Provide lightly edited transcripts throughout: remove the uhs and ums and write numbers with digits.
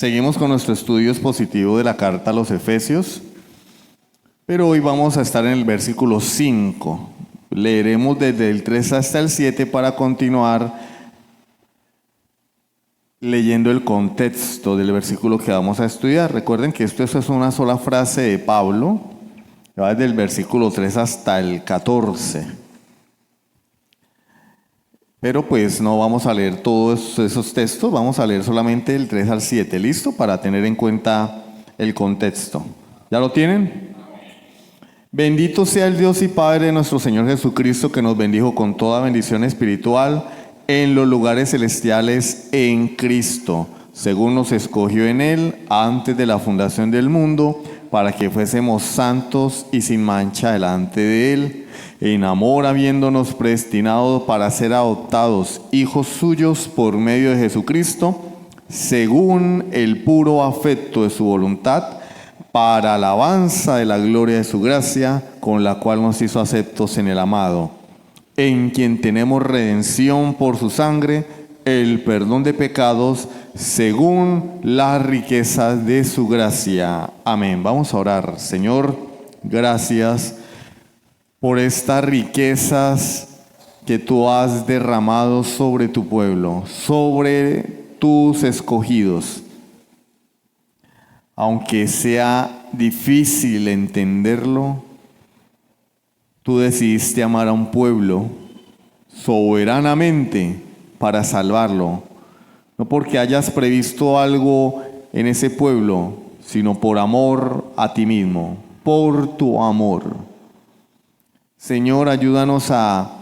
Seguimos con nuestro estudio expositivo de la carta a los Efesios, pero hoy vamos a estar en el versículo 5. Leeremos desde el 3 hasta el 7 para continuar leyendo el contexto del versículo que vamos a estudiar. Recuerden que esto es una sola frase de Pablo, va desde el versículo 3 hasta el 14. Pero pues no vamos a leer todos esos textos, vamos a leer solamente el 3 al 7, ¿listo? Para tener en cuenta el contexto. ¿Ya lo tienen? Bendito sea el Dios y Padre de nuestro Señor Jesucristo, que nos bendijo con toda bendición espiritual en los lugares celestiales en Cristo, según nos escogió en Él antes de la fundación del mundo, para que fuésemos santos y sin mancha delante de Él, en amor habiéndonos predestinado para ser adoptados hijos suyos por medio de Jesucristo, según el puro afecto de su voluntad, para alabanza de la gloria de su gracia, con la cual nos hizo aceptos en el amado, en quien tenemos redención por su sangre, el perdón de pecados, según las riquezas de su gracia. Amén. Vamos a orar. Señor, gracias por estas riquezas que tú has derramado sobre tu pueblo, sobre tus escogidos. Aunque sea difícil entenderlo, tú decidiste amar a un pueblo soberanamente para salvarlo. No porque hayas previsto algo en ese pueblo, sino por amor a ti mismo, por tu amor. Señor, ayúdanos a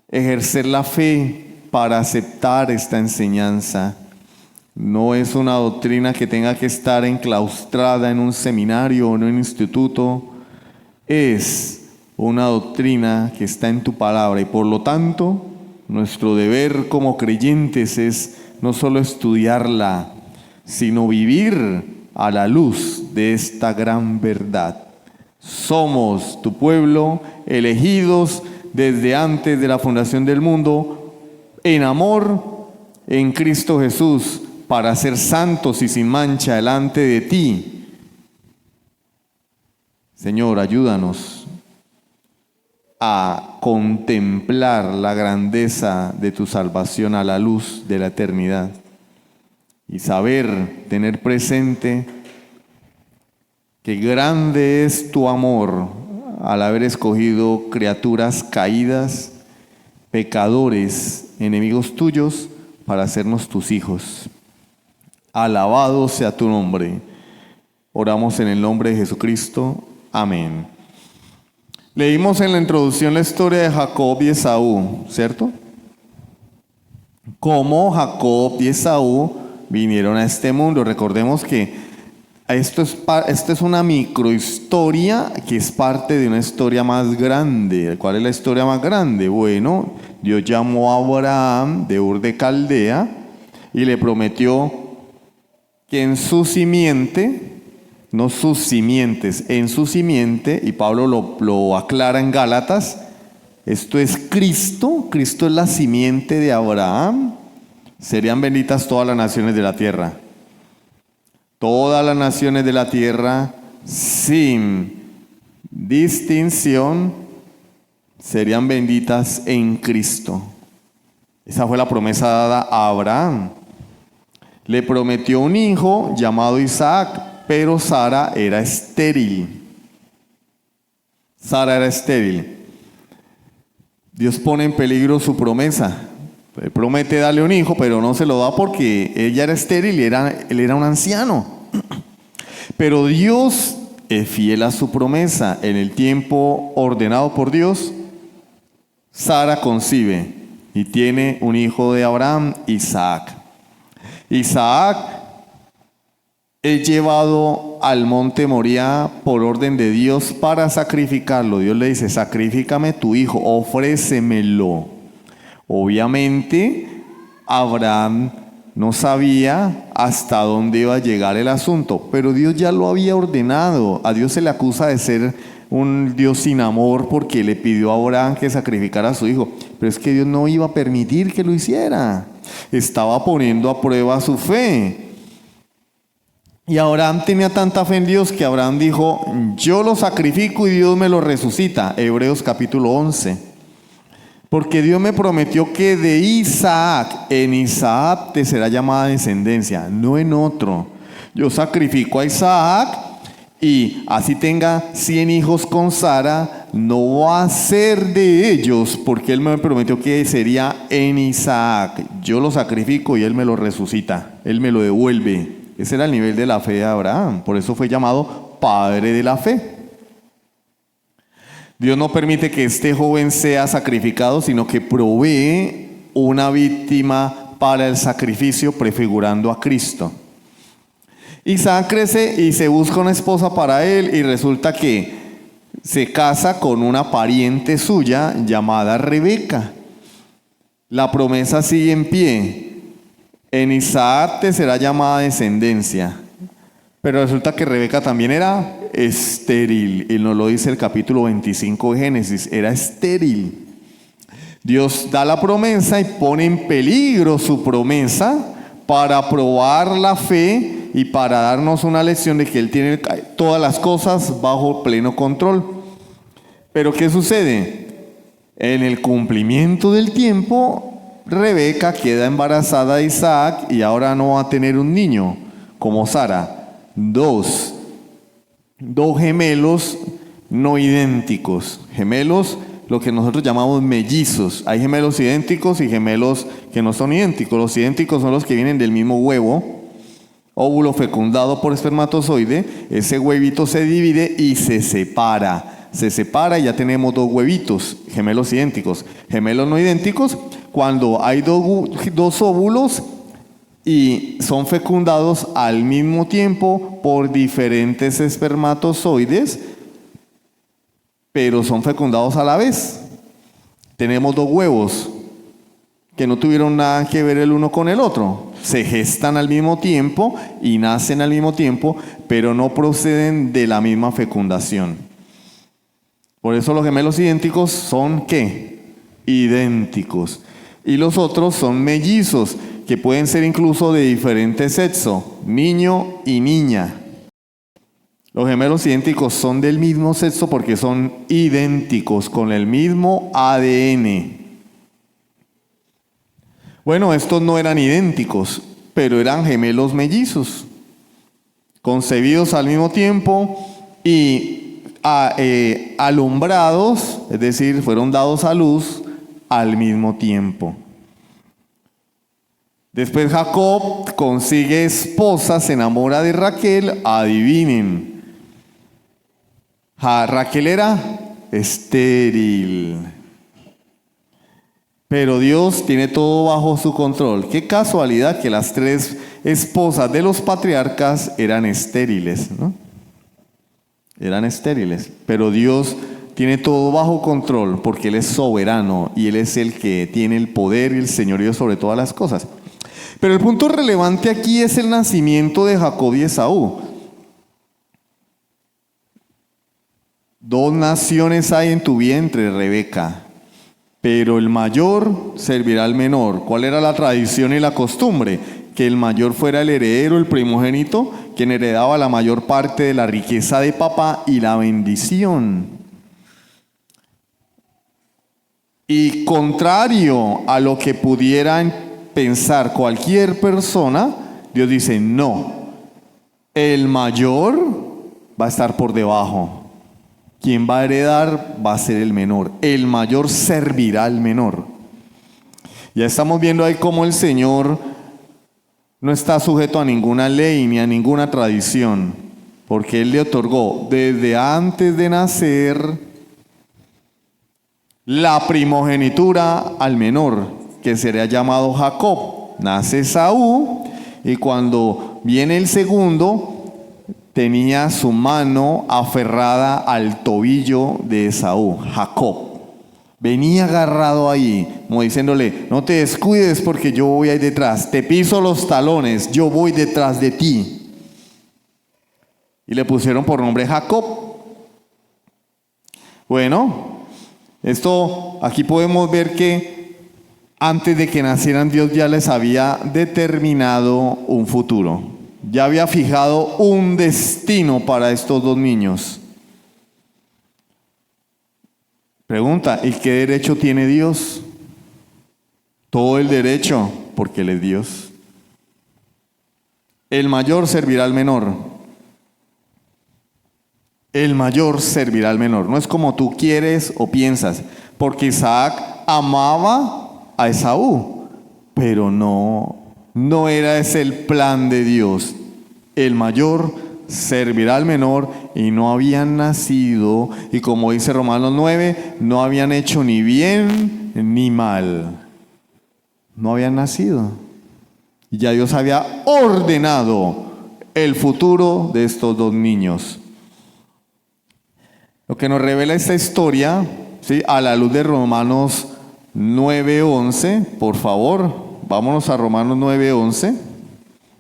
ejercer la fe para aceptar esta enseñanza. No es una doctrina que tenga que estar enclaustrada en un seminario o en un instituto. Es una doctrina que está en tu palabra y por lo tanto nuestro deber como creyentes es no solo estudiarla, sino vivir a la luz de esta gran verdad. Somos tu pueblo, elegidos desde antes de la fundación del mundo, en amor en Cristo Jesús, para ser santos y sin mancha delante de ti. Señor, ayúdanos a contemplar la grandeza de tu salvación a la luz de la eternidad y saber, tener presente que grande es tu amor al haber escogido criaturas caídas, pecadores, enemigos tuyos, para hacernos tus hijos. Alabado sea tu nombre. Oramos en el nombre de Jesucristo. Amén. Leímos en la introducción la historia de Jacob y Esaú, ¿cierto? Cómo Jacob y Esaú vinieron a este mundo. Recordemos que esto es una microhistoria que es parte de una historia más grande. ¿Cuál es la historia más grande? Bueno, Dios llamó a Abraham de Ur de Caldea y le prometió que en su simiente, no sus simientes, en su simiente, y Pablo lo aclara en Gálatas, esto es Cristo es la simiente de Abraham, serían benditas todas las naciones de la tierra. Todas las naciones de la tierra, sin distinción, serían benditas en Cristo. Esa fue la promesa dada a Abraham. Le prometió un hijo llamado Isaac, pero Sara era estéril. Sara era estéril. Dios pone en peligro su promesa. Él promete darle un hijo, pero no se lo da porque ella era estéril y él era un anciano. Pero Dios es fiel a su promesa. En el tiempo ordenado por Dios, Sara concibe y tiene un hijo de Abraham, Isaac. Isaac es llevado al monte Moría por orden de Dios para sacrificarlo. Dios le dice: sacrifícame tu hijo, ofrécemelo. Obviamente, Abraham no sabía hasta dónde iba a llegar el asunto, pero Dios ya lo había ordenado. A Dios se le acusa de ser un Dios sin amor porque le pidió a Abraham que sacrificara a su hijo, pero es que Dios no iba a permitir que lo hiciera. Estaba poniendo a prueba su fe. Y Abraham tenía tanta fe en Dios que Abraham dijo, yo lo sacrifico y Dios me lo resucita. Hebreos capítulo 11. Porque Dios me prometió que de Isaac, en Isaac te será llamada descendencia, no en otro. Yo sacrifico a Isaac y así tenga 100 hijos con Sara, no va a ser de ellos, porque Él me prometió que sería en Isaac. Yo lo sacrifico y Él me lo resucita, Él me lo devuelve. Ese era el nivel de la fe de Abraham, por eso fue llamado Padre de la Fe. Dios no permite que este joven sea sacrificado, sino que provee una víctima para el sacrificio, prefigurando a Cristo. Isaac crece y se busca una esposa para él y resulta que se casa con una pariente suya llamada Rebeca. La promesa sigue en pie. En Isaac te será llamada descendencia. Pero resulta que Rebeca también era estéril. Y nos lo dice el capítulo 25 de Génesis. Era estéril. Dios da la promesa y pone en peligro su promesa para probar la fe y para darnos una lección de que Él tiene todas las cosas bajo pleno control. Pero ¿qué sucede? En el cumplimiento del tiempo, Rebeca queda embarazada de Isaac y ahora no va a tener un niño como Sara. Dos gemelos no idénticos. Gemelos, lo que nosotros llamamos mellizos. Hay gemelos idénticos y gemelos que no son idénticos. Los idénticos son los que vienen del mismo huevo, óvulo fecundado por espermatozoide. Ese huevito se divide y se separa. Se separa y ya tenemos dos huevitos, gemelos idénticos. Gemelos no idénticos, cuando hay dos óvulos y son fecundados al mismo tiempo por diferentes espermatozoides, pero son fecundados a la vez. Tenemos dos huevos que no tuvieron nada que ver el uno con el otro. Se gestan al mismo tiempo y nacen al mismo tiempo, pero no proceden de la misma fecundación. Por eso los gemelos idénticos son ¿qué? Idénticos. Y los otros son mellizos, que pueden ser incluso de diferente sexo, niño y niña. Los gemelos idénticos son del mismo sexo porque son idénticos, con el mismo ADN. Bueno, estos no eran idénticos, pero eran gemelos mellizos, concebidos al mismo tiempo y alumbrados, es decir, fueron dados a luz al mismo tiempo. Después Jacob consigue esposa, se enamora de Raquel. Adivinen, Raquel era estéril, pero Dios tiene todo bajo su control. Qué casualidad que las 3 esposas de los patriarcas eran estériles, ¿no? Eran estériles, pero Dios tiene todo bajo control porque Él es soberano y Él es el que tiene el poder y el señorío sobre todas las cosas. Pero el punto relevante aquí es el nacimiento de Jacob y Esaú. 2 naciones hay en tu vientre, Rebeca, pero el mayor servirá al menor. ¿Cuál era la tradición y la costumbre? Que el mayor fuera el heredero, el primogénito, quien heredaba la mayor parte de la riqueza de papá y la bendición. Y contrario a lo que pudieran pensar cualquier persona, Dios dice, no, el mayor va a estar por debajo. Quien va a heredar va a ser el menor. El mayor servirá al menor. Ya estamos viendo ahí cómo el Señor no está sujeto a ninguna ley ni a ninguna tradición, porque Él le otorgó desde antes de nacer la primogenitura al menor, que sería llamado Jacob. Nace Esaú y cuando viene el segundo, tenía su mano aferrada al tobillo de Esaú, Jacob. Venía agarrado ahí, como diciéndole, no te descuides porque yo voy ahí detrás, te piso los talones, yo voy detrás de ti. Y le pusieron por nombre Jacob. Bueno, esto aquí podemos ver que antes de que nacieran Dios ya les había determinado un futuro. ya había fijado un destino para estos dos niños. Pregunta, ¿y qué derecho tiene Dios? Todo el derecho, porque Él es Dios. El mayor servirá al menor. El mayor servirá al menor. No es como tú quieres o piensas, porque Isaac amaba a Esaú, pero no era ese el plan de Dios. El mayor servirá al menor, y no habían nacido, y como dice Romanos 9, no habían hecho ni bien ni mal. No habían nacido. Y ya Dios había ordenado el futuro de estos dos niños. Lo que nos revela esta historia, ¿sí?, a la luz de Romanos 9:11, por favor, vámonos a Romanos 9:11,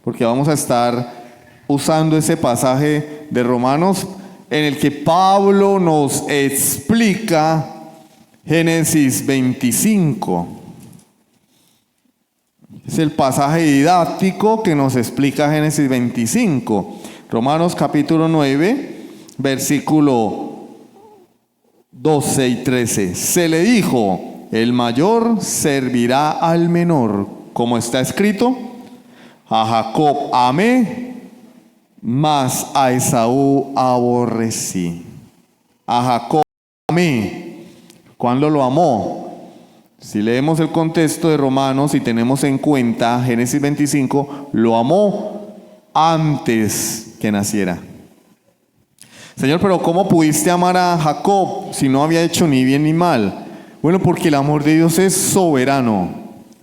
porque vamos a estar usando ese pasaje de Romanos en el que Pablo nos explica Génesis 25. Es el pasaje didáctico que nos explica Génesis 25. Romanos capítulo 9, versículo 12 y 13. Se le dijo, el mayor servirá al menor, como está escrito, a Jacob amé, mas a Esaú aborrecí. A Jacob amé. ¿Cuándo lo amó? Si leemos el contexto de Romanos y tenemos en cuenta Génesis 25, lo amó antes que naciera. Señor, pero ¿cómo pudiste amar a Jacob si no había hecho ni bien ni mal? Bueno, porque el amor de Dios es soberano.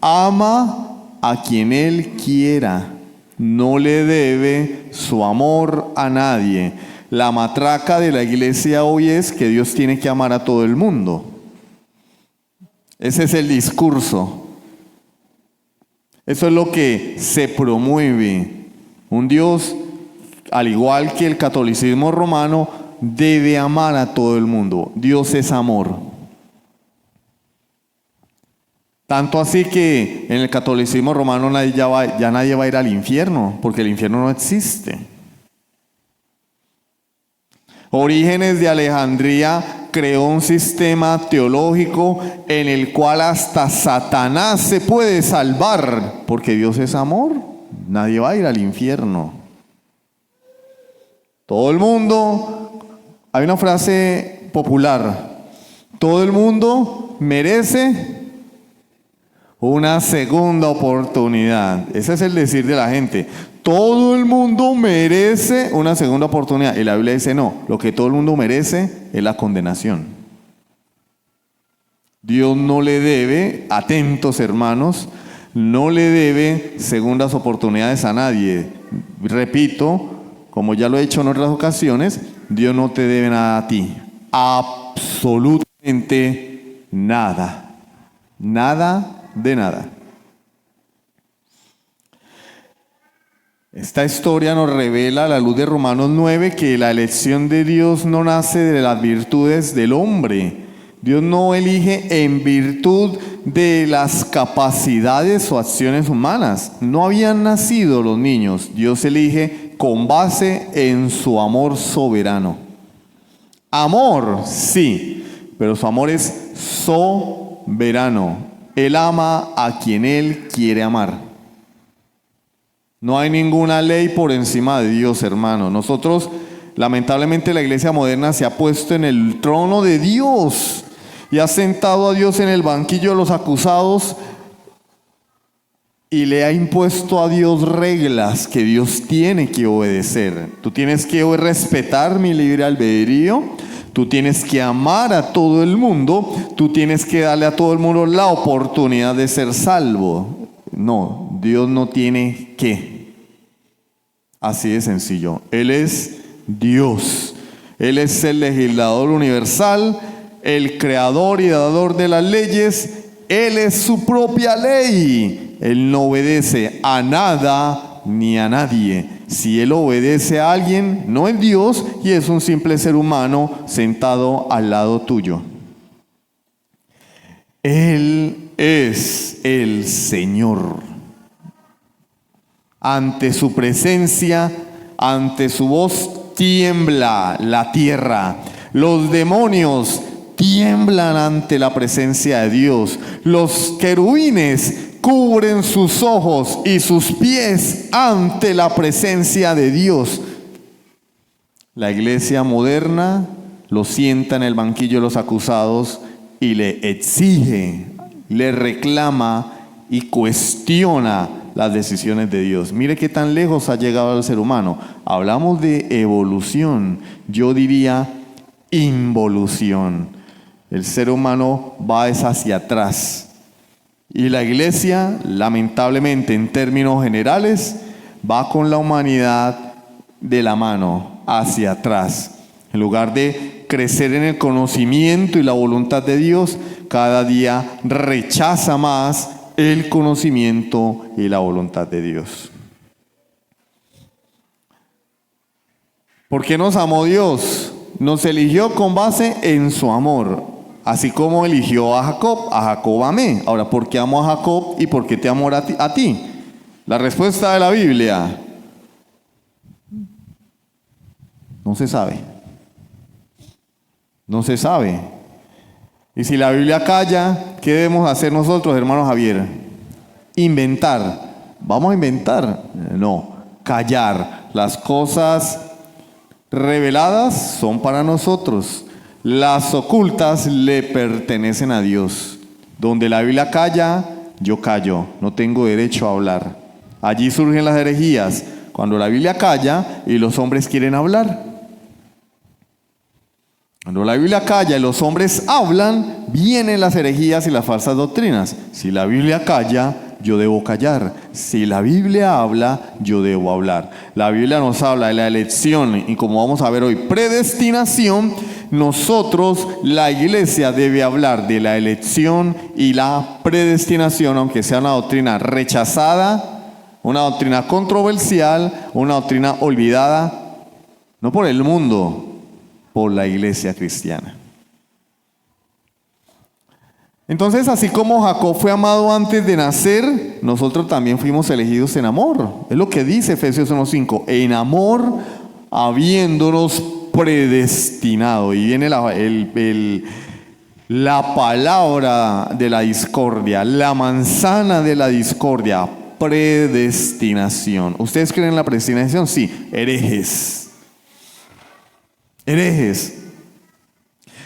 Ama a quien Él quiera. No le debe su amor a nadie. La matraca de la iglesia hoy es que Dios tiene que amar a todo el mundo. Ese es el discurso. Eso es lo que se promueve. Un Dios, al igual que el catolicismo romano, debe amar a todo el mundo. Dios es amor. Tanto así que en el catolicismo romano ya nadie va a ir al infierno, porque el infierno no existe. Orígenes de Alejandría creó un sistema teológico en el cual hasta Satanás se puede salvar, porque Dios es amor. Nadie va a ir al infierno. Todo el mundo, hay una frase popular, todo el mundo merece una segunda oportunidad. Ese es el decir de la gente. Todo el mundo merece una segunda oportunidad. Y la Biblia dice no, lo que todo el mundo merece es la condenación. Dios no le debe, atentos hermanos, no le debe segundas oportunidades a nadie. Repito, como ya lo he hecho en otras ocasiones, Dios no te debe nada a ti. Absolutamente nada. Nada de nada. Esta historia nos revela a la luz de Romanos 9 que la elección de Dios no nace de las virtudes del hombre. Dios no elige en virtud de las capacidades o acciones humanas. No habían nacido los niños. Dios elige con base en su amor soberano. Amor, sí, pero su amor es soberano. Él ama a quien Él quiere amar. No hay ninguna ley por encima de Dios, hermano. Nosotros, lamentablemente, la iglesia moderna se ha puesto en el trono de Dios y ha sentado a Dios en el banquillo de los acusados y le ha impuesto a Dios reglas que Dios tiene que obedecer. Tú tienes que respetar mi libre albedrío. Tú tienes que amar a todo el mundo. Tú tienes que darle a todo el mundo la oportunidad de ser salvo. No, Dios no tiene que. Así de sencillo. Él es Dios. Él es el legislador universal, el creador y dador de las leyes. Él es su propia ley. Él no obedece a nada ni a nadie. Si Él obedece a alguien, no es Dios y es un simple ser humano sentado al lado tuyo. Él es el Señor. Ante su presencia, ante su voz, tiembla la tierra. Los demonios tiemblan ante la presencia de Dios. Los querubines cubren sus ojos y sus pies ante la presencia de Dios. La iglesia moderna lo sienta en el banquillo de los acusados y le exige, le reclama y cuestiona las decisiones de Dios. Mire qué tan lejos ha llegado el ser humano. Hablamos de evolución, yo diría involución. El ser humano va hacia atrás. Y la iglesia, lamentablemente, en términos generales, va con la humanidad de la mano hacia atrás. En lugar de crecer en el conocimiento y la voluntad de Dios, cada día rechaza más el conocimiento y la voluntad de Dios. ¿Por qué nos amó Dios? Nos eligió con base en su amor. Así como eligió a Jacob amé. Ahora, ¿por qué amo a Jacob y por qué te amo a ti? La respuesta de la Biblia no se sabe. No se sabe. Y si la Biblia calla, ¿qué debemos hacer nosotros, hermano Javier? Inventar. ¿Vamos a inventar? No, callar. Las cosas reveladas son para nosotros. Las ocultas le pertenecen a Dios. Donde la Biblia calla, yo callo. No tengo derecho a hablar. Allí surgen las herejías. Cuando la Biblia calla y los hombres quieren hablar. Cuando la Biblia calla y los hombres hablan, vienen las herejías y las falsas doctrinas. Si la Biblia calla, yo debo callar. Si la Biblia habla, yo debo hablar. La Biblia nos habla de la elección y, como vamos a ver hoy, predestinación. Nosotros, la iglesia, debe hablar de la elección y la predestinación, aunque sea una doctrina rechazada, una doctrina controversial, una doctrina olvidada, no por el mundo, por la iglesia cristiana. Entonces, así como Jacob fue amado antes de nacer, nosotros también fuimos elegidos en amor. Es lo que dice Efesios 1:5. En amor, habiéndonos predestinado. Y viene la palabra de la discordia, la manzana de la discordia, predestinación. ¿Ustedes creen en la predestinación? Sí, herejes. Herejes.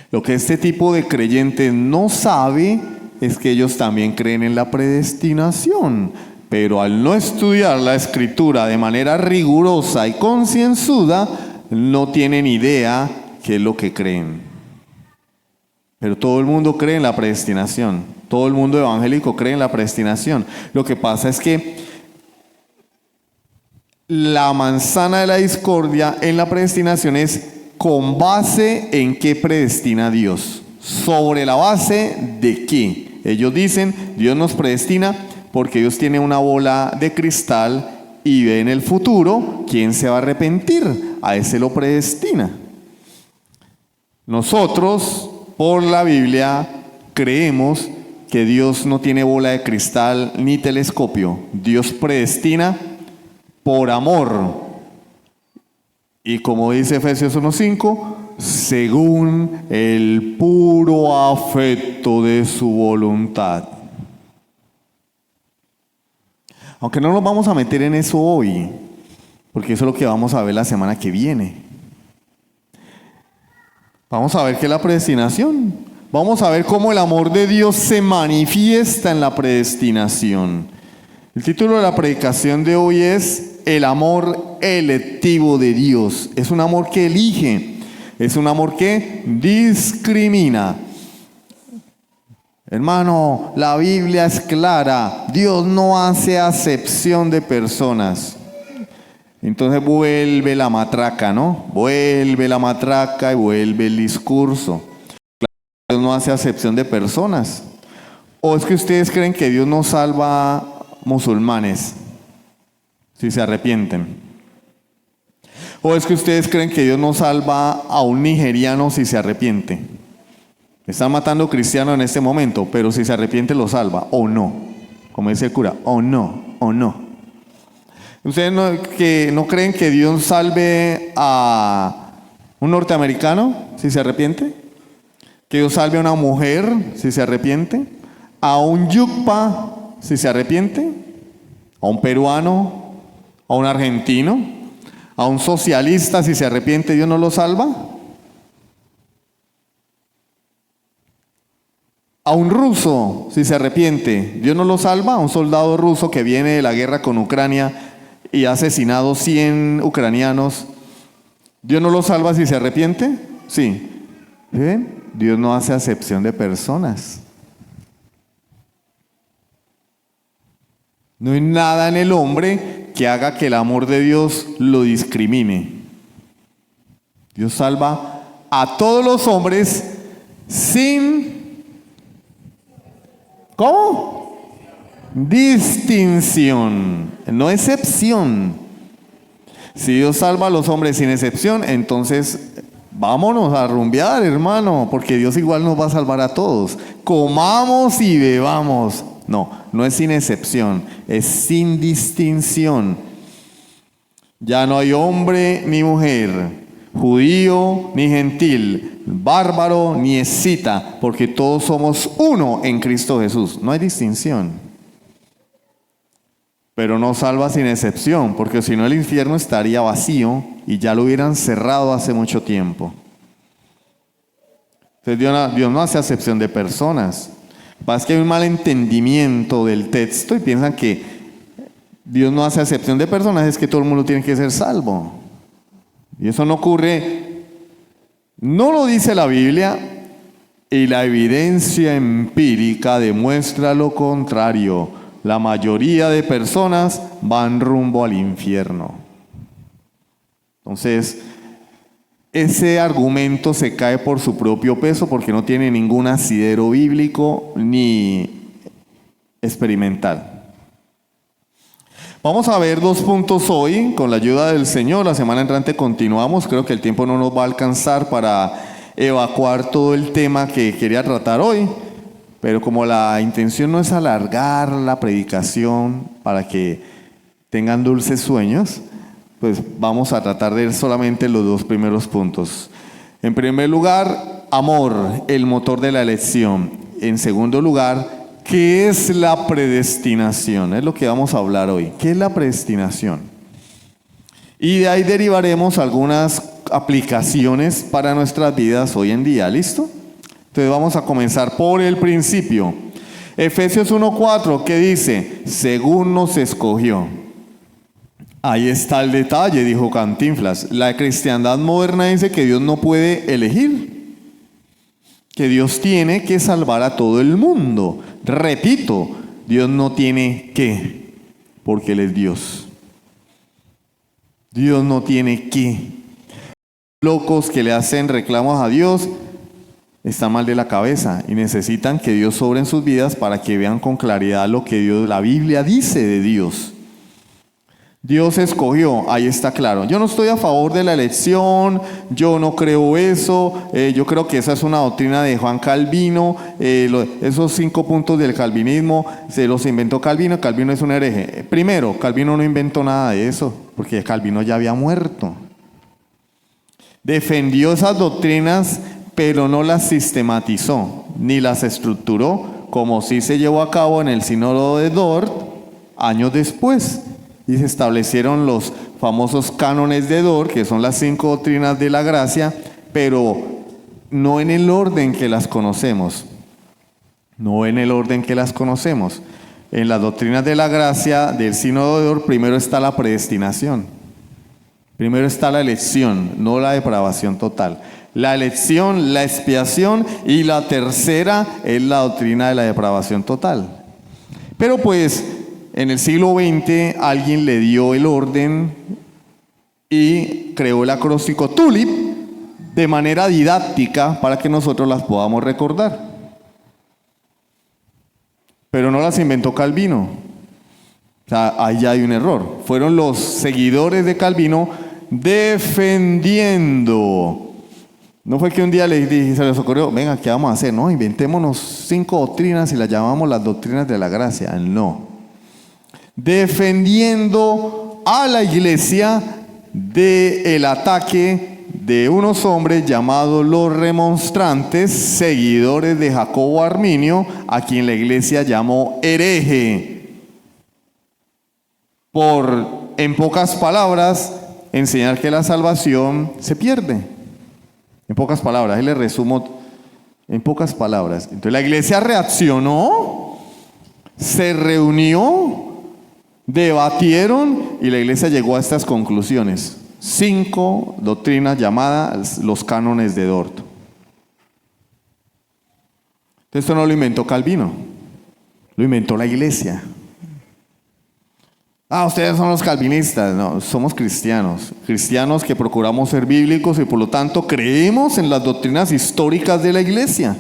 Lo que este tipo de creyentes no sabe es que ellos también creen en la predestinación, pero al no estudiar la Escritura de manera rigurosa y concienzuda, no tienen idea qué es lo que creen. Pero todo el mundo cree en la predestinación, todo el mundo evangélico cree en la predestinación. Lo que pasa es que la manzana de la discordia en la predestinación es con base en qué predestina Dios. ¿Sobre la base de qué? Ellos dicen, Dios nos predestina porque Dios tiene una bola de cristal y ve en el futuro quién se va a arrepentir. A ese lo predestina. Nosotros, por la Biblia, creemos que Dios no tiene bola de cristal ni telescopio. Dios predestina por amor. Y como dice Efesios 1:5, según el puro afecto de su voluntad. Aunque no nos vamos a meter en eso hoy, porque eso es lo que vamos a ver la semana que viene. Vamos a ver qué es la predestinación. Vamos a ver cómo el amor de Dios se manifiesta en la predestinación. El título de la predicación de hoy es el amor electivo de Dios. Es un amor que elige, es un amor que discrimina. Hermano, la Biblia es clara, Dios no hace acepción de personas. Entonces vuelve la matraca, ¿no? Vuelve la matraca y vuelve el discurso. Dios no hace acepción de personas. ¿O es que ustedes creen que Dios no salva a musulmanes si se arrepienten? ¿O es que ustedes creen que Dios no salva a un nigeriano si se arrepiente? Están matando cristianos en este momento, pero si se arrepiente lo salva, o no. Como dice el cura, o no, o no. ¿Ustedes no creen que Dios salve a un norteamericano si se arrepiente? ¿Que Dios salve a una mujer si se arrepiente? ¿A un yucpa si se arrepiente? ¿A un peruano? ¿A un argentino? ¿A un socialista si se arrepiente Dios no lo salva? ¿A un ruso si se arrepiente Dios no lo salva? ¿A un soldado ruso que viene de la guerra con Ucrania y ha asesinado 100 ucranianos, ¿Dios no lo salva si se arrepiente? Sí. ¿Ven? Dios no hace acepción de personas. No hay nada en el hombre que haga que el amor de Dios lo discrimine. Dios salva a todos los hombres sin, ¿cómo? Distinción, no excepción. Si Dios salva a los hombres sin excepción, entonces vámonos a rumbear, hermano, porque Dios igual nos va a salvar a todos. Comamos y bebamos. No es sin excepción, es sin distinción. Ya no hay hombre ni mujer, judío ni gentil, bárbaro ni escita, porque todos somos uno en Cristo Jesús. No hay distinción. Pero no salva sin excepción, porque si no el infierno estaría vacío y ya lo hubieran cerrado hace mucho tiempo. Entonces Dios no hace acepción de personas. Pasa que hay un mal entendimiento del texto y piensan que Dios no hace acepción de personas, es que todo el mundo tiene que ser salvo. Y eso no ocurre, no lo dice la Biblia, y la evidencia empírica demuestra lo contrario. La mayoría de personas van rumbo al infierno. Entonces, ese argumento se cae por su propio peso porque no tiene ningún asidero bíblico ni experimental. Vamos a ver 2 puntos hoy con la ayuda del Señor. La semana entrante continuamos. Creo que el tiempo no nos va a alcanzar para evacuar todo el tema que quería tratar hoy. Pero como la intención no es alargar la predicación para que tengan dulces sueños, pues vamos a tratar de ver solamente los 2 primeros puntos. En primer lugar, amor, el motor de la elección. En segundo lugar, ¿qué es la predestinación? Es lo que vamos a hablar hoy. ¿Qué es la predestinación? Y de ahí derivaremos algunas aplicaciones para nuestras vidas hoy en día. ¿Listo? Entonces vamos a comenzar por el principio. Efesios 1:4, ¿qué dice? Según nos escogió. Ahí está el detalle, dijo Cantinflas. La cristiandad moderna dice que Dios no puede elegir, que Dios tiene que salvar a todo el mundo. Repito, Dios no tiene que, porque Él es Dios. Dios no tiene que. Locos que le hacen reclamos a Dios están mal de la cabeza y necesitan que Dios sobre en sus vidas para que vean con claridad lo que la Biblia dice de Dios. Dios escogió, ahí está claro. Yo no estoy a favor de la elección, yo no creo eso, yo creo que esa es una doctrina de Juan Calvino, esos 5 puntos del calvinismo se los inventó Calvino, Calvino es un hereje. Primero, Calvino no inventó nada de eso, porque Calvino ya había muerto. Defendió esas doctrinas, pero no las sistematizó, ni las estructuró, como sí se llevó a cabo en el sínodo de Dort, años después. Y se establecieron los famosos cánones de Dort, que son las 5 doctrinas de la gracia, pero no en el orden que las conocemos. No en el orden que las conocemos. En las doctrinas de la gracia del sínodo de Dort, primero está la predestinación. Primero está la elección, no la depravación total. La elección, la expiación, y la tercera es la doctrina de la depravación total. Pero pues en el siglo XX alguien le dio el orden y creó el acróstico TULIP de manera didáctica para que nosotros las podamos recordar. Pero no las inventó Calvino. O sea, ahí ya hay un error. Fueron los seguidores de Calvino defendiendo. No fue que un día les dije, se les ocurrió, venga, ¿qué vamos a hacer? No, inventémonos 5 doctrinas y las llamamos las doctrinas de la gracia. No. Defendiendo a la iglesia del ataque de unos hombres llamados los remonstrantes, seguidores de Jacobo Arminio, a quien la iglesia llamó hereje, por, en pocas palabras, enseñar que la salvación se pierde. En pocas palabras, ahí le resumo en pocas palabras. Entonces la iglesia reaccionó, se reunió, debatieron y la iglesia llegó a estas conclusiones. 5 doctrinas llamadas los cánones de Dort. Esto no lo inventó Calvino, lo inventó la iglesia. Ustedes son los calvinistas. No, somos cristianos. Cristianos que procuramos ser bíblicos y por lo tanto creemos en las doctrinas históricas de la iglesia.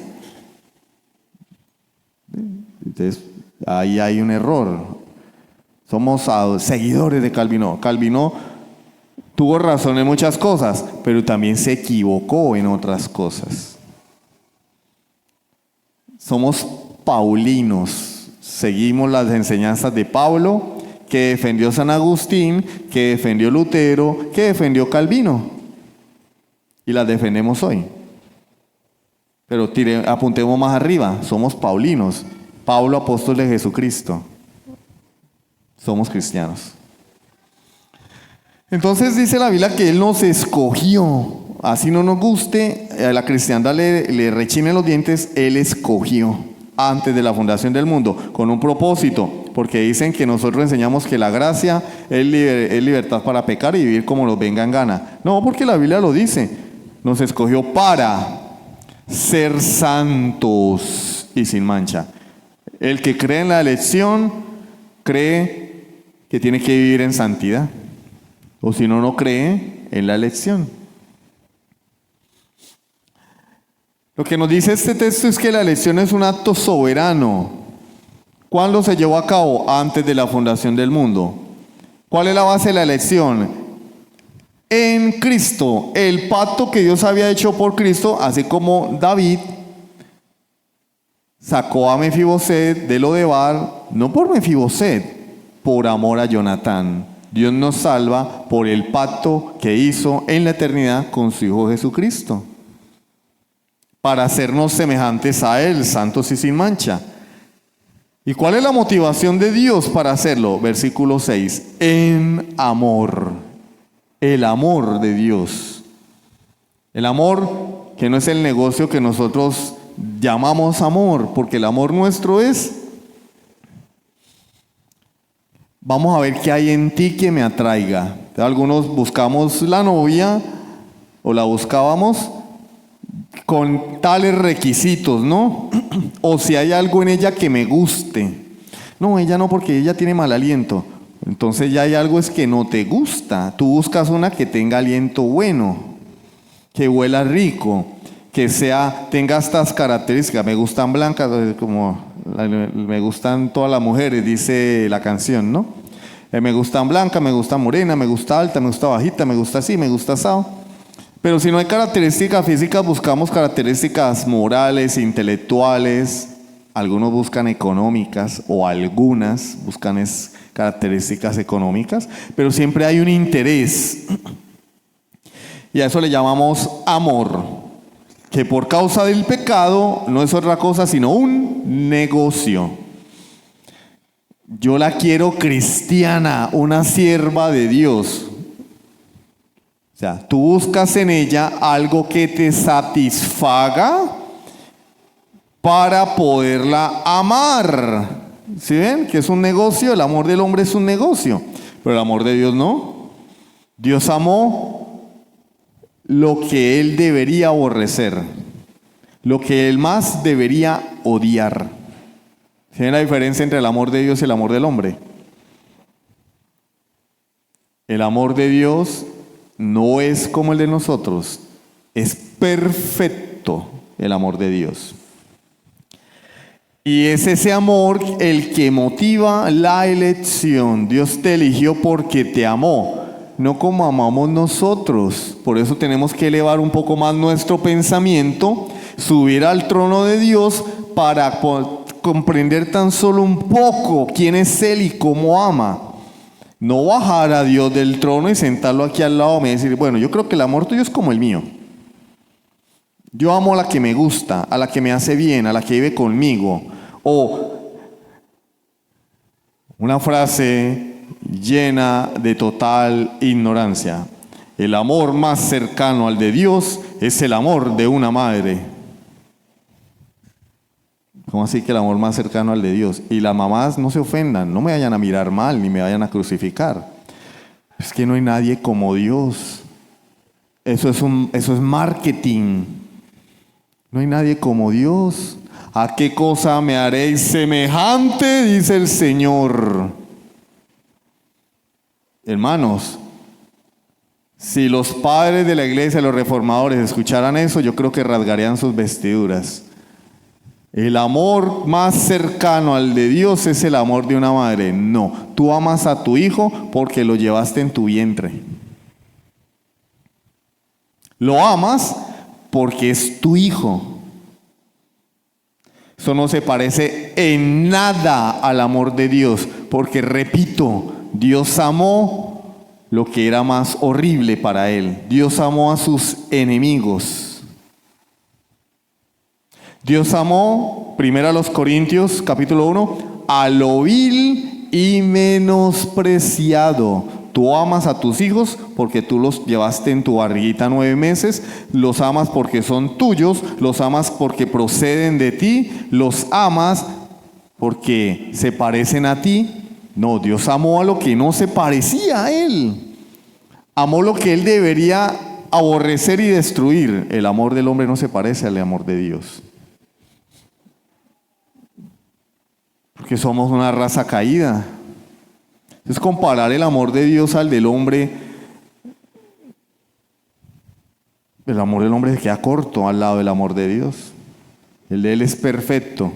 Entonces, ahí hay un error. Somos seguidores de Calvino. Calvino tuvo razón en muchas cosas, pero también se equivocó en otras cosas. Somos paulinos. Seguimos las enseñanzas de Pablo, que defendió San Agustín, que defendió Lutero, que defendió Calvino. Y las defendemos hoy. Pero apuntemos más arriba, somos paulinos. Pablo, apóstol de Jesucristo. Somos cristianos. Entonces dice la Biblia que Él nos escogió. Así no nos guste, a la cristiandad le rechinen los dientes, Él escogió antes de la fundación del mundo, con un propósito. Porque dicen que nosotros enseñamos que la gracia es libertad para pecar y vivir como nos venga en gana. No, porque la Biblia lo dice. Nos escogió para ser santos y sin mancha. El que cree en la elección, cree que tiene que vivir en santidad. O si no, no cree en la elección. Lo que nos dice este texto es que la elección es un acto soberano. ¿Cuándo se llevó a cabo? Antes de la fundación del mundo. ¿Cuál es la base de la elección? En Cristo, el pacto que Dios había hecho por Cristo, así como David sacó a Mefiboset de Lodebar, no por Mefiboset, por amor a Jonatán. Dios nos salva por el pacto que hizo en la eternidad con su Hijo Jesucristo, para hacernos semejantes a Él, santos y sin mancha. ¿Y cuál es la motivación de Dios para hacerlo? Versículo 6. En amor. El amor de Dios. El amor que no es el negocio que nosotros llamamos amor, porque el amor nuestro es: vamos a ver qué hay en ti que me atraiga. Algunos buscamos la novia o la buscábamos con tales requisitos, ¿no? O si hay algo en ella que me guste. No, ella no, porque ella tiene mal aliento. Entonces ya hay algo es que no te gusta. Tú buscas una que tenga aliento bueno, que huela rico, que tenga estas características. Me gustan blancas, me gustan todas las mujeres, dice la canción, ¿no? Me gustan blancas, me gusta morena, me gusta alta, me gusta bajita, me gusta así, me gusta asado. Pero si no hay características físicas, buscamos características morales, intelectuales. Algunos buscan económicas, o algunas buscan características económicas, pero siempre hay un interés. Y a eso le llamamos amor, que por causa del pecado no es otra cosa sino un negocio. Yo la quiero cristiana, una sierva de Dios. O sea, tú buscas en ella algo que te satisfaga para poderla amar. ¿Sí ven? Que es un negocio. El amor del hombre es un negocio, pero el amor de Dios no. Dios amó lo que Él debería aborrecer, lo que Él más debería odiar. ¿Sí ven la diferencia entre el amor de Dios y el amor del hombre? El amor de Dios no es como el de nosotros, es perfecto el amor de Dios. Y es ese amor el que motiva la elección. Dios te eligió porque te amó, no como amamos nosotros. Por eso tenemos que elevar un poco más nuestro pensamiento, subir al trono de Dios para comprender tan solo un poco quién es Él y cómo ama. No bajar a Dios del trono y sentarlo aquí al lado y decir, bueno, yo creo que el amor tuyo es como el mío. Yo amo a la que me gusta, a la que me hace bien, a la que vive conmigo. O una frase llena de total ignorancia. El amor más cercano al de Dios es el amor de una madre. ¿Cómo así que el amor más cercano al de Dios? Y las mamás no se ofendan, no me vayan a mirar mal ni me vayan a crucificar. Es que no hay nadie como Dios. Eso es marketing. No hay nadie como Dios. ¿A qué cosa me haréis semejante? Dice el Señor. Hermanos, si los padres de la iglesia, los reformadores, escucharan eso, yo creo que rasgarían sus vestiduras. El amor más cercano al de Dios es el amor de una madre. No, tú amas a tu hijo porque lo llevaste en tu vientre. Lo amas porque es tu hijo. Eso no se parece en nada al amor de Dios, porque repito, Dios amó lo que era más horrible para él. Dios amó a sus enemigos. Dios amó, 1 Corintios capítulo 1, a lo vil y menospreciado. Tú amas a tus hijos porque tú los llevaste en tu barriguita 9 meses, los amas porque son tuyos, los amas porque proceden de ti, los amas porque se parecen a ti. No, Dios amó a lo que no se parecía a Él. Amó lo que Él debería aborrecer y destruir. El amor del hombre no se parece al amor de Dios. Porque somos una raza caída. Es comparar el amor de Dios al del hombre. El amor del hombre se queda corto al lado del amor de Dios. El de Él es perfecto.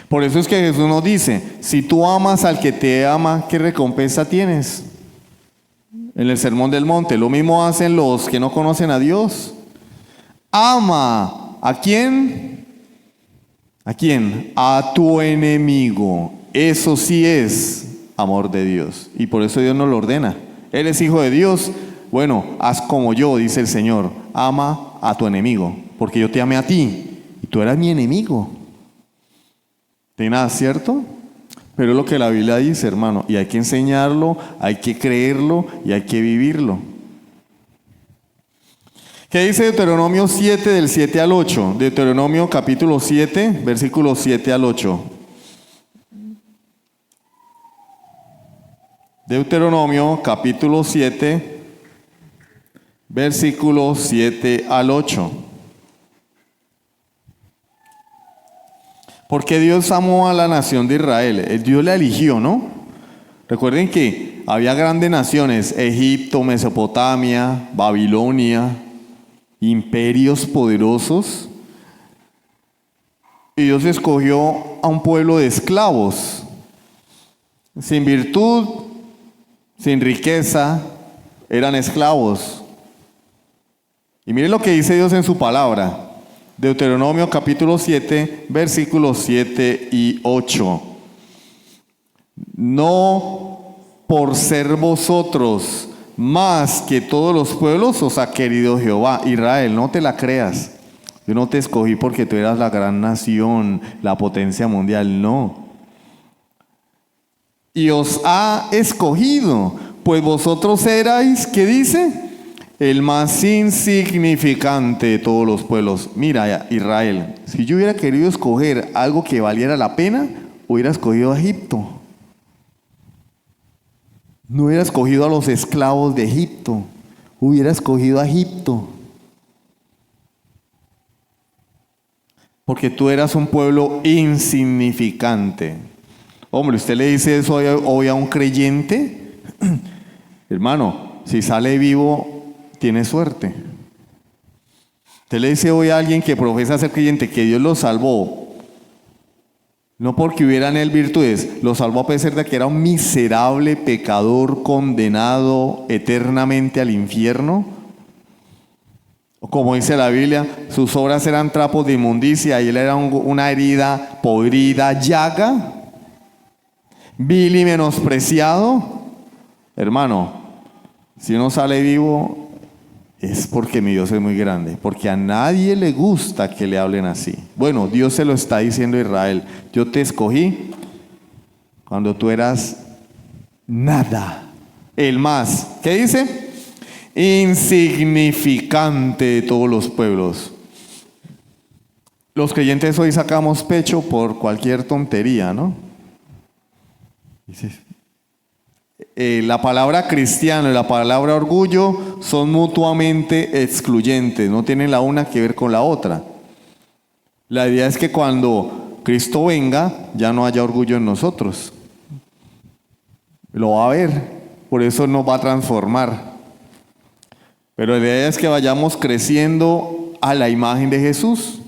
Por eso es que Jesús nos dice, si tú amas al que te ama, ¿qué recompensa tienes? En el Sermón del Monte, lo mismo hacen los que no conocen a Dios. Ama, ¿a quién? ¿A quién? A tu enemigo. Eso sí es amor de Dios. Y por eso Dios nos lo ordena. Él es hijo de Dios. Bueno, haz como yo, dice el Señor. Ama a tu enemigo, porque yo te amé a ti y tú eras mi enemigo. ¿De nada, cierto? Pero es lo que la Biblia dice, hermano. Y hay que enseñarlo, hay que creerlo y hay que vivirlo. ¿Qué dice Deuteronomio 7 del 7 al 8? Deuteronomio capítulo 7, versículos 7 al 8. Deuteronomio capítulo 7, versículos 7 al 8. Porque Dios amó a la nación de Israel. Dios la eligió, ¿no? Recuerden que había grandes naciones, Egipto, Mesopotamia, Babilonia, imperios poderosos. Y Dios escogió a un pueblo de esclavos, sin virtud, sin riqueza, eran esclavos. Y miren lo que dice Dios en su palabra. Deuteronomio capítulo 7, versículos 7 y 8. No por ser vosotros más que todos los pueblos os ha querido Jehová. Israel, no te la creas. Yo no te escogí porque tú eras la gran nación, la potencia mundial, no. Y os ha escogido, pues vosotros erais, ¿qué dice? El más insignificante de todos los pueblos. Mira, Israel, si yo hubiera querido escoger algo que valiera la pena, hubiera escogido a Egipto. No hubiera escogido a los esclavos de Egipto, hubiera escogido a Egipto. Porque tú eras un pueblo insignificante. Hombre, ¿usted le dice eso hoy a un creyente? Hermano, si sale vivo, tiene suerte. Usted le dice hoy a alguien que profesa ser creyente que Dios lo salvó, no porque hubiera en él virtudes, lo salvó a pesar de que era un miserable pecador condenado eternamente al infierno. O como dice la Biblia, sus obras eran trapos de inmundicia y él era una herida podrida, llaga, vil y menospreciado. Hermano, si uno sale vivo es porque mi Dios es muy grande, porque a nadie le gusta que le hablen así. Bueno, Dios se lo está diciendo a Israel: yo te escogí cuando tú eras nada. El más, ¿qué dice? Insignificante de todos los pueblos. Los creyentes hoy sacamos pecho por cualquier tontería, ¿no? La palabra cristiano y la palabra orgullo son mutuamente excluyentes, no tienen la una que ver con la otra. La idea es que cuando Cristo venga, ya no haya orgullo en nosotros. Lo va a haber, por eso nos va a transformar. Pero la idea es que vayamos creciendo a la imagen de Jesús.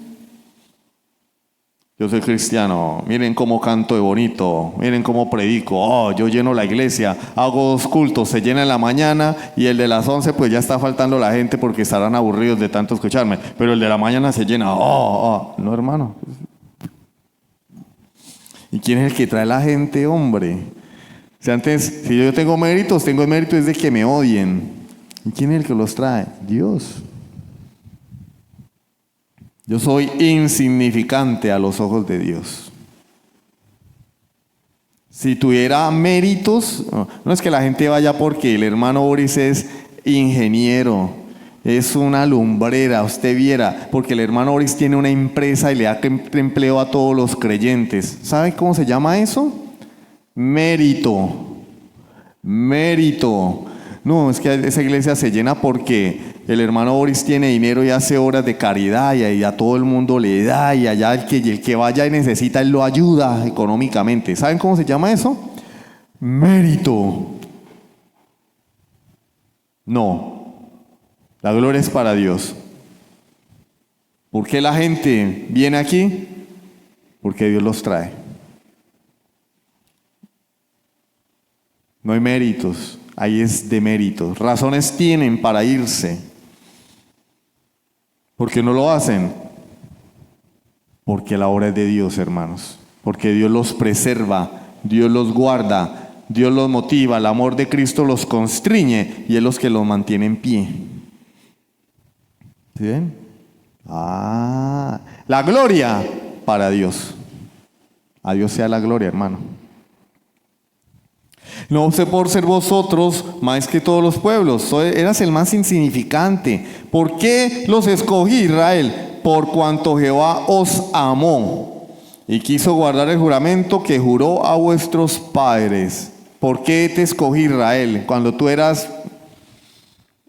Yo soy cristiano, miren cómo canto de bonito, miren cómo predico, oh, yo lleno la iglesia, hago 2 cultos, se llena en la mañana y el de las 11 pues ya está faltando la gente porque estarán aburridos de tanto escucharme, pero el de la mañana se llena, no, hermano. ¿Y quién es el que trae la gente, hombre? O sea, antes, si yo tengo méritos es de que me odien. ¿Y quién es el que los trae? Dios. Yo soy insignificante a los ojos de Dios. Si tuviera méritos, no es que la gente vaya porque el hermano Boris es ingeniero, es una lumbrera, usted viera, porque el hermano Boris tiene una empresa y le da empleo a todos los creyentes. ¿Sabe cómo se llama eso? Mérito. Mérito. No, es que esa iglesia se llena porque el hermano Boris tiene dinero y hace obras de caridad y a todo el mundo le da, y allá el que vaya y necesita, él lo ayuda económicamente. ¿Saben cómo se llama eso? Mérito. No, la gloria es para Dios. ¿Por qué la gente viene aquí? Porque Dios los trae. No hay méritos, ahí es de méritos. Razones tienen para irse. ¿Por qué no lo hacen? Porque la obra es de Dios, hermanos. Porque Dios los preserva, Dios los guarda, Dios los motiva, el amor de Cristo los constriñe y es los que los mantiene en pie. ¿Sí ven? La gloria para Dios. A Dios sea la gloria, hermano. No sé por ser vosotros más que todos los pueblos, eras el más insignificante. ¿Por qué los escogí, Israel? Por cuanto Jehová os amó y quiso guardar el juramento que juró a vuestros padres. ¿Por qué te escogí, Israel? Cuando tú eras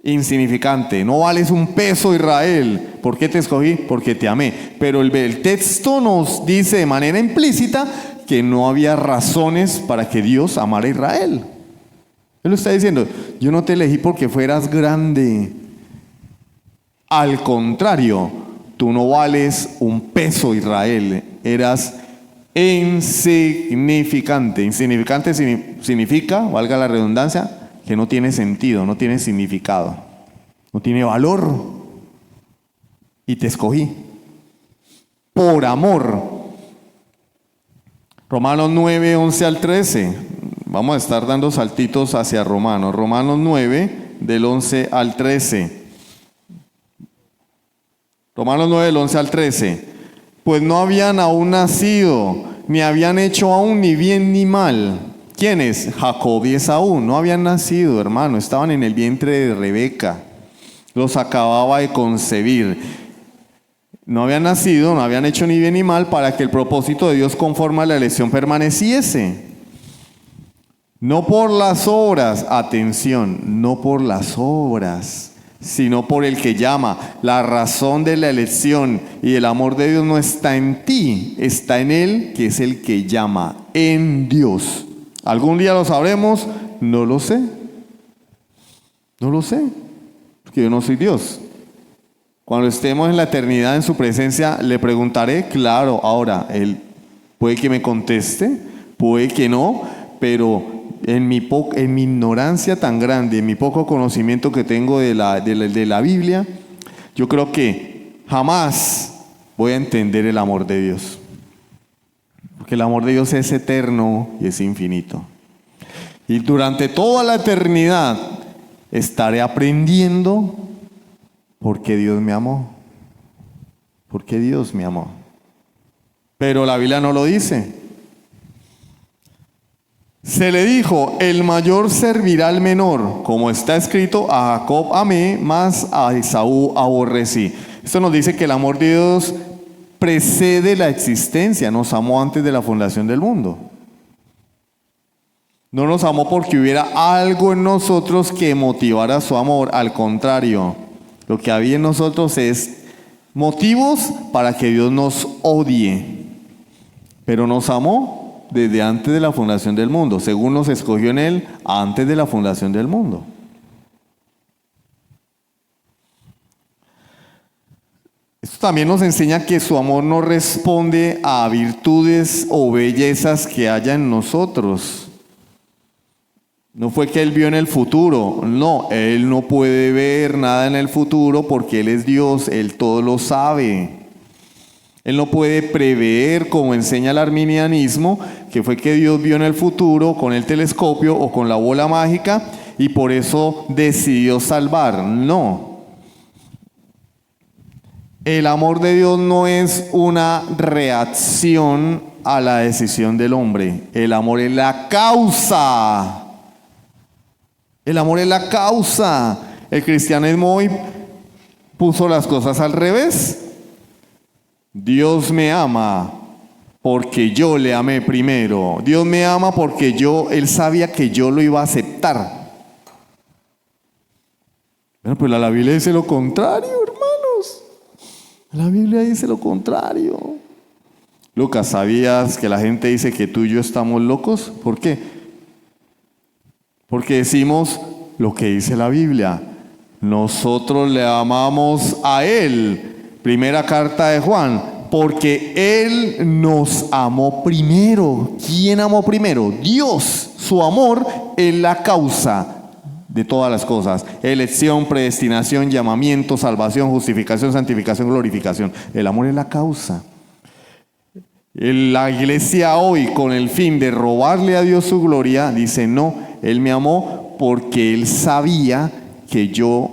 insignificante, no vales un peso, Israel. ¿Por qué te escogí? Porque te amé. Pero el texto nos dice de manera implícita que no había razones para que Dios amara a Israel. Él lo está diciendo: yo no te elegí porque fueras grande. Al contrario, tú no vales un peso, Israel. Eras insignificante. Insignificante significa, valga la redundancia, que no tiene sentido, no tiene significado, no tiene valor. Y te escogí por amor. Romanos 9, 11 al 13. Vamos a estar dando saltitos hacia Romanos. Romanos 9, del 11 al 13. Romanos 9, del 11 al 13. Pues no habían aún nacido, ni habían hecho aún ni bien ni mal. ¿Quiénes? Jacob y Esaú. No habían nacido, hermano. Estaban en el vientre de Rebeca. Los acababa de concebir. No habían nacido, no habían hecho ni bien ni mal para que el propósito de Dios conforme a la elección permaneciese. No por las obras, atención, no por las obras, sino por el que llama. La razón de la elección y el amor de Dios no está en ti, está en Él, que es el que llama, en Dios. ¿Algún día lo sabremos? No lo sé. No lo sé, porque yo no soy Dios. Cuando estemos en la eternidad en su presencia, le preguntaré, claro, ahora, Él puede que me conteste, puede que no, pero en mi ignorancia tan grande, en mi poco conocimiento que tengo de la Biblia, yo creo que jamás voy a entender el amor de Dios. Porque el amor de Dios es eterno y es infinito. Y durante toda la eternidad estaré aprendiendo por qué Dios me amó. ¿Por qué Dios me amó? Pero la Biblia no lo dice. Se le dijo, el mayor servirá al menor, como está escrito, a Jacob amé, mas a Esaú aborrecí. Esto nos dice que el amor de Dios precede la existencia, nos amó antes de la fundación del mundo. No nos amó porque hubiera algo en nosotros que motivara su amor, al contrario, lo que había en nosotros es motivos para que Dios nos odie, pero nos amó desde antes de la fundación del mundo, según nos escogió en Él antes de la fundación del mundo. Esto también nos enseña que su amor no responde a virtudes o bellezas que haya en nosotros. No fue que Él vio en el futuro, no, Él no puede ver nada en el futuro porque Él es Dios, Él todo lo sabe. Él no puede prever, como enseña el arminianismo, que fue que Dios vio en el futuro con el telescopio o con la bola mágica y por eso decidió salvar. No. El amor de Dios no es una reacción a la decisión del hombre. El amor es la causa. El amor es la causa. El cristianismo hoy puso las cosas al revés. Dios me ama porque yo le amé primero. Dios me ama porque Él sabía que yo lo iba a aceptar. Bueno, pues la Biblia dice lo contrario, hermanos. La Biblia dice lo contrario. Lucas, ¿sabías que la gente dice que tú y yo estamos locos? ¿Por qué? Porque decimos lo que dice la Biblia. Nosotros le amamos a Él. Primera carta de Juan. Porque Él nos amó primero. ¿Quién amó primero? Dios. Su amor es la causa de todas las cosas. Elección, predestinación, llamamiento, salvación, justificación, santificación, glorificación. El amor es la causa. La iglesia hoy, con el fin de robarle a Dios su gloria, dice no, Él me amó porque Él sabía que yo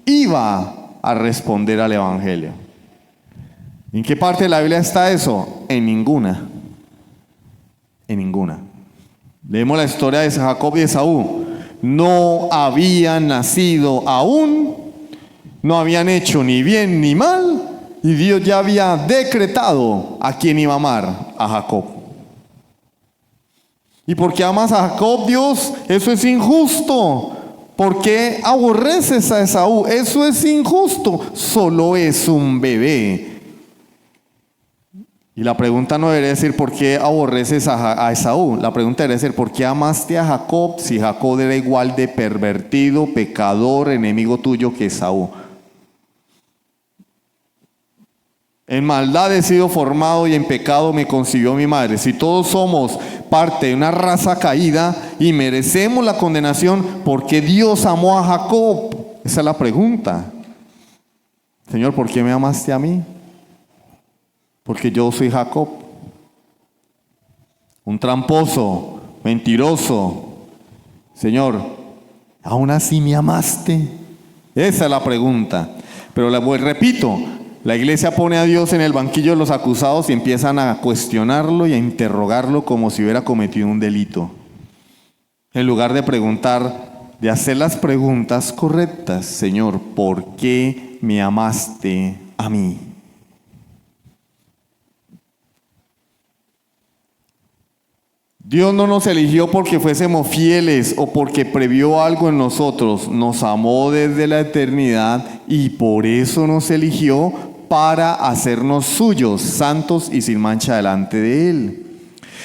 iba a responder al Evangelio. ¿En qué parte de la Biblia está eso? En ninguna. En ninguna. Leemos la historia de Jacob y Esaú. No habían nacido aún, no habían hecho ni bien ni mal, y Dios ya había decretado a quién iba a amar, a Jacob. ¿Y por qué amas a Jacob, Dios? Eso es injusto. ¿Por qué aborreces a Esaú? Eso es injusto. Solo es un bebé. Y la pregunta no debería decir ¿por qué aborreces a Esaú? La pregunta debería ser ¿por qué amaste a Jacob si Jacob era igual de pervertido, pecador, enemigo tuyo que Esaú? En maldad he sido formado y en pecado me concibió mi madre. Si todos somos parte de una raza caída y merecemos la condenación, ¿por qué Dios amó a Jacob? Esa es la pregunta. Señor, ¿por qué me amaste a mí? Porque yo soy Jacob, un tramposo, mentiroso. Señor, ¿aún así me amaste? Esa es la pregunta. Pero repito, la iglesia pone a Dios en el banquillo de los acusados y empiezan a cuestionarlo y a interrogarlo como si hubiera cometido un delito. En lugar de preguntar, de hacer las preguntas correctas. Señor, ¿por qué me amaste a mí? Dios no nos eligió porque fuésemos fieles o porque previó algo en nosotros. Nos amó desde la eternidad y por eso nos eligió para hacernos suyos, santos y sin mancha delante de Él.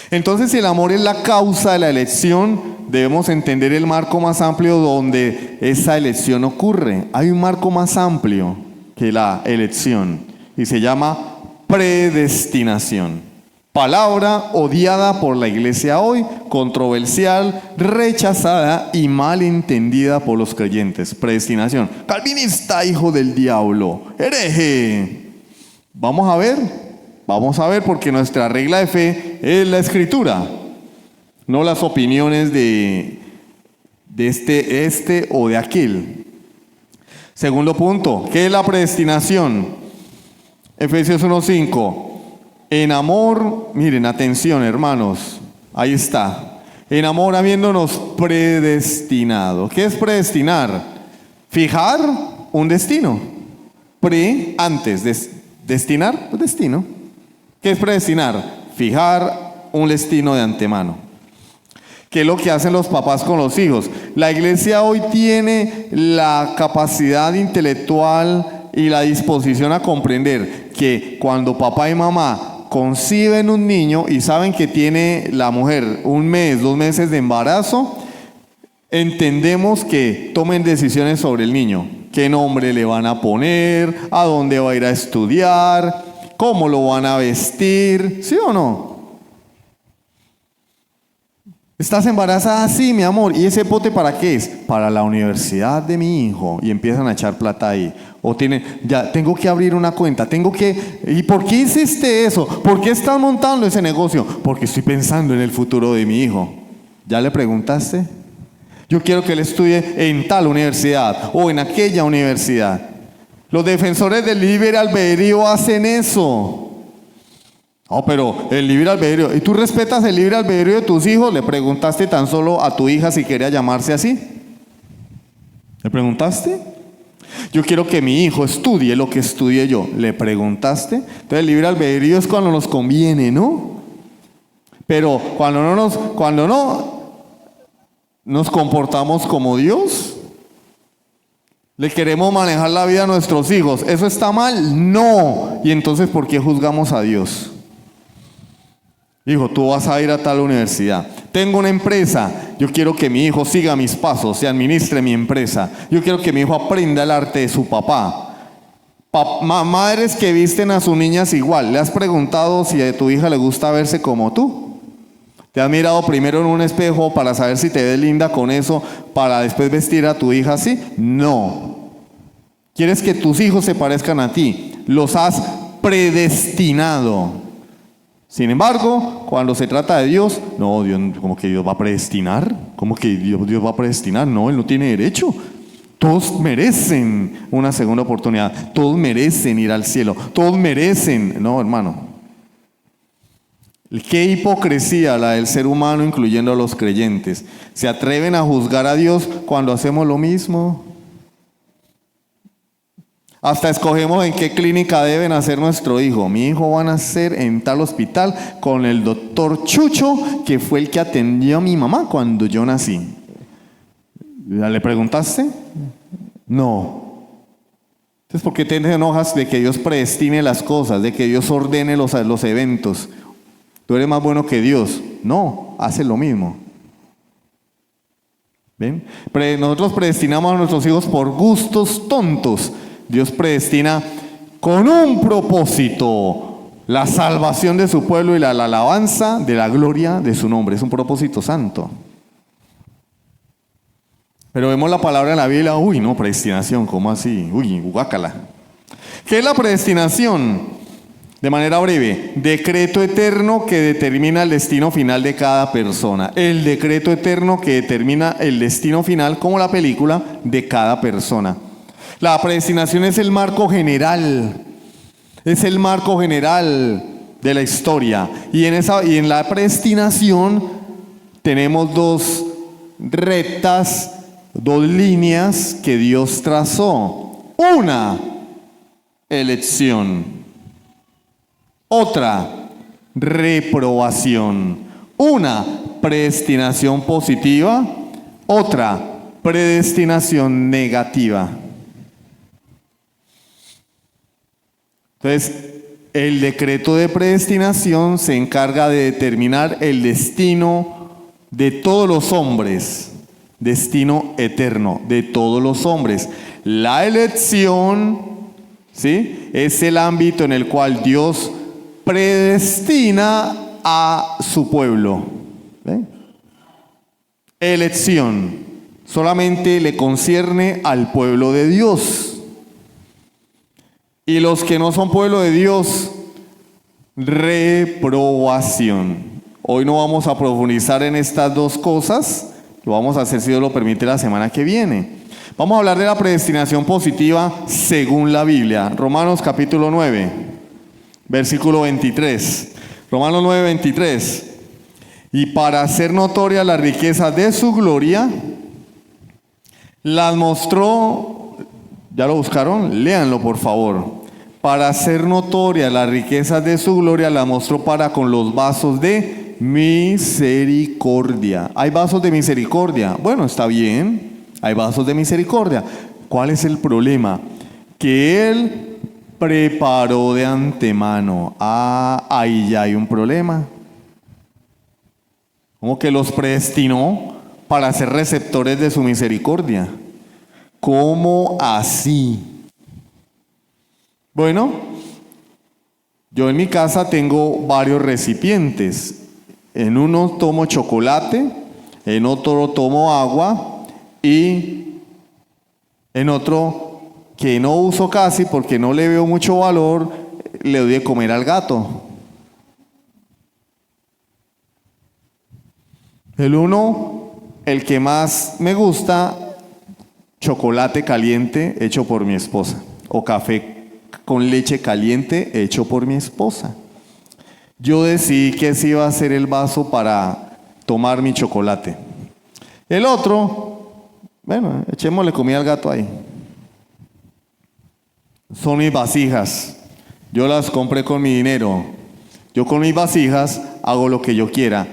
Entonces, si el amor es la causa de la elección, debemos entender el marco más amplio donde esa elección ocurre. Hay un marco más amplio que la elección y se llama predestinación. Palabra odiada por la iglesia hoy, controversial, rechazada y mal entendida por los creyentes. Predestinación. Calvinista, hijo del diablo, hereje. Vamos a ver porque nuestra regla de fe es la Escritura, no las opiniones de de este o de aquel. Segundo punto, ¿qué es la predestinación? Efesios 1:5. En amor, miren, atención hermanos, ahí está. En amor habiéndonos predestinado. ¿Qué es predestinar? Fijar un destino. Antes, destinar, pues destino. ¿Qué es predestinar? Fijar un destino de antemano. ¿Qué es lo que hacen los papás con los hijos? La iglesia hoy tiene la capacidad intelectual y la disposición a comprender que cuando papá y mamá conciben un niño y saben que tiene la mujer 1 mes, 2 meses de embarazo, entendemos que tomen decisiones sobre el niño. ¿Qué nombre le van a poner? ¿A dónde va a ir a estudiar? ¿Cómo lo van a vestir? ¿Sí o no? ¿Estás embarazada? Sí, mi amor. ¿Y ese pote para qué es? Para la universidad de mi hijo. Y empiezan a echar plata ahí. O ya tengo que abrir una cuenta. ¿Y por qué hiciste eso? ¿Por qué estás montando ese negocio? Porque estoy pensando en el futuro de mi hijo. ¿Ya le preguntaste? Yo quiero que él estudie en tal universidad o en aquella universidad. Los defensores del libre albedrío hacen eso. No, pero el libre albedrío. ¿Y tú respetas el libre albedrío de tus hijos? ¿Le preguntaste tan solo a tu hija si quería llamarse así? ¿Le preguntaste? Yo quiero que mi hijo estudie lo que estudié yo. ¿Le preguntaste? Entonces el libre albedrío es cuando nos conviene, ¿no? Pero cuando no nos comportamos como Dios, le queremos manejar la vida a nuestros hijos. ¿Eso está mal? No. ¿Y entonces por qué juzgamos a Dios? Hijo, tú vas a ir a tal universidad. Tengo una empresa. Yo quiero que mi hijo siga mis pasos y administre mi empresa. Yo quiero que mi hijo aprenda el arte de su papá. Madres que visten a sus niñas igual. ¿Le has preguntado si a tu hija le gusta verse como tú? ¿Te has mirado primero en un espejo para saber si te ves linda con eso para después vestir a tu hija así? No. ¿Quieres que tus hijos se parezcan a ti? Los has predestinado. Sin embargo, cuando se trata de Dios, no, Dios, ¿cómo que Dios va a predestinar? ¿Cómo que Dios va a predestinar? No, Él no tiene derecho. Todos merecen una segunda oportunidad. Todos merecen ir al cielo. Todos merecen. No, hermano. Qué hipocresía la del ser humano, incluyendo a los creyentes. ¿Se atreven a juzgar a Dios cuando hacemos lo mismo? Hasta escogemos en qué clínica debe nacer nuestro hijo. Mi hijo va a nacer en tal hospital con el doctor Chucho, que fue el que atendió a mi mamá cuando yo nací. ¿Le preguntaste? No. Entonces, ¿por qué te enojas de que Dios predestine las cosas, de que Dios ordene los eventos? ¿Tú eres más bueno que Dios? No, hace lo mismo. ¿Ven? Nosotros predestinamos a nuestros hijos por gustos tontos. Dios predestina con un propósito, la salvación de su pueblo y la alabanza de la gloria de su nombre. Es un propósito santo. Pero vemos la palabra en la Biblia, no, predestinación, ¿cómo así? Guácala. ¿Qué es la predestinación? De manera breve, decreto eterno que determina el destino final de cada persona. El decreto eterno que determina el destino final, como la película, de cada persona. La predestinación es el marco general. Es el marco general de la historia. Y en la predestinación tenemos 2 rectas, 2 líneas que Dios trazó. Una, elección. Otra, reprobación. Una, predestinación positiva. Otra, predestinación negativa. Entonces, el decreto de predestinación se encarga de determinar el destino de todos los hombres, destino eterno de todos los hombres. La elección, ¿sí?, es el ámbito en el cual Dios predestina a su pueblo. ¿Ven? Elección solamente le concierne al pueblo de Dios. Y los que no son pueblo de Dios, reprobación. Hoy no vamos a profundizar en estas 2 cosas, Lo vamos a hacer, si Dios lo permite, la semana que viene. Vamos a hablar de la predestinación positiva según la Biblia. Romanos capítulo 9, versículo 23. Romanos 9, 23. Y para hacer notoria la riqueza de su gloria, las mostró, ¿ya lo buscaron? Léanlo por favor. Para hacer notoria la riqueza de su gloria, la mostró para con los vasos de misericordia. ¿Hay vasos de misericordia? Bueno, está bien, hay vasos de misericordia. ¿Cuál es el problema? Que Él preparó de antemano. Ahí ya hay un problema. Como que los predestinó para ser receptores de su misericordia. ¿Cómo así? Bueno, yo en mi casa tengo varios recipientes. En uno tomo chocolate, en otro tomo agua y en otro que no uso casi porque no le veo mucho valor, le doy de comer al gato. El uno, el que más me gusta, chocolate caliente hecho por mi esposa o café con leche caliente hecho por mi esposa. Yo decidí que ese iba a ser el vaso para tomar mi chocolate. El otro, bueno, echémosle comida al gato ahí. Son mis vasijas. Yo las compré con mi dinero. Yo con mis vasijas hago lo que yo quiera.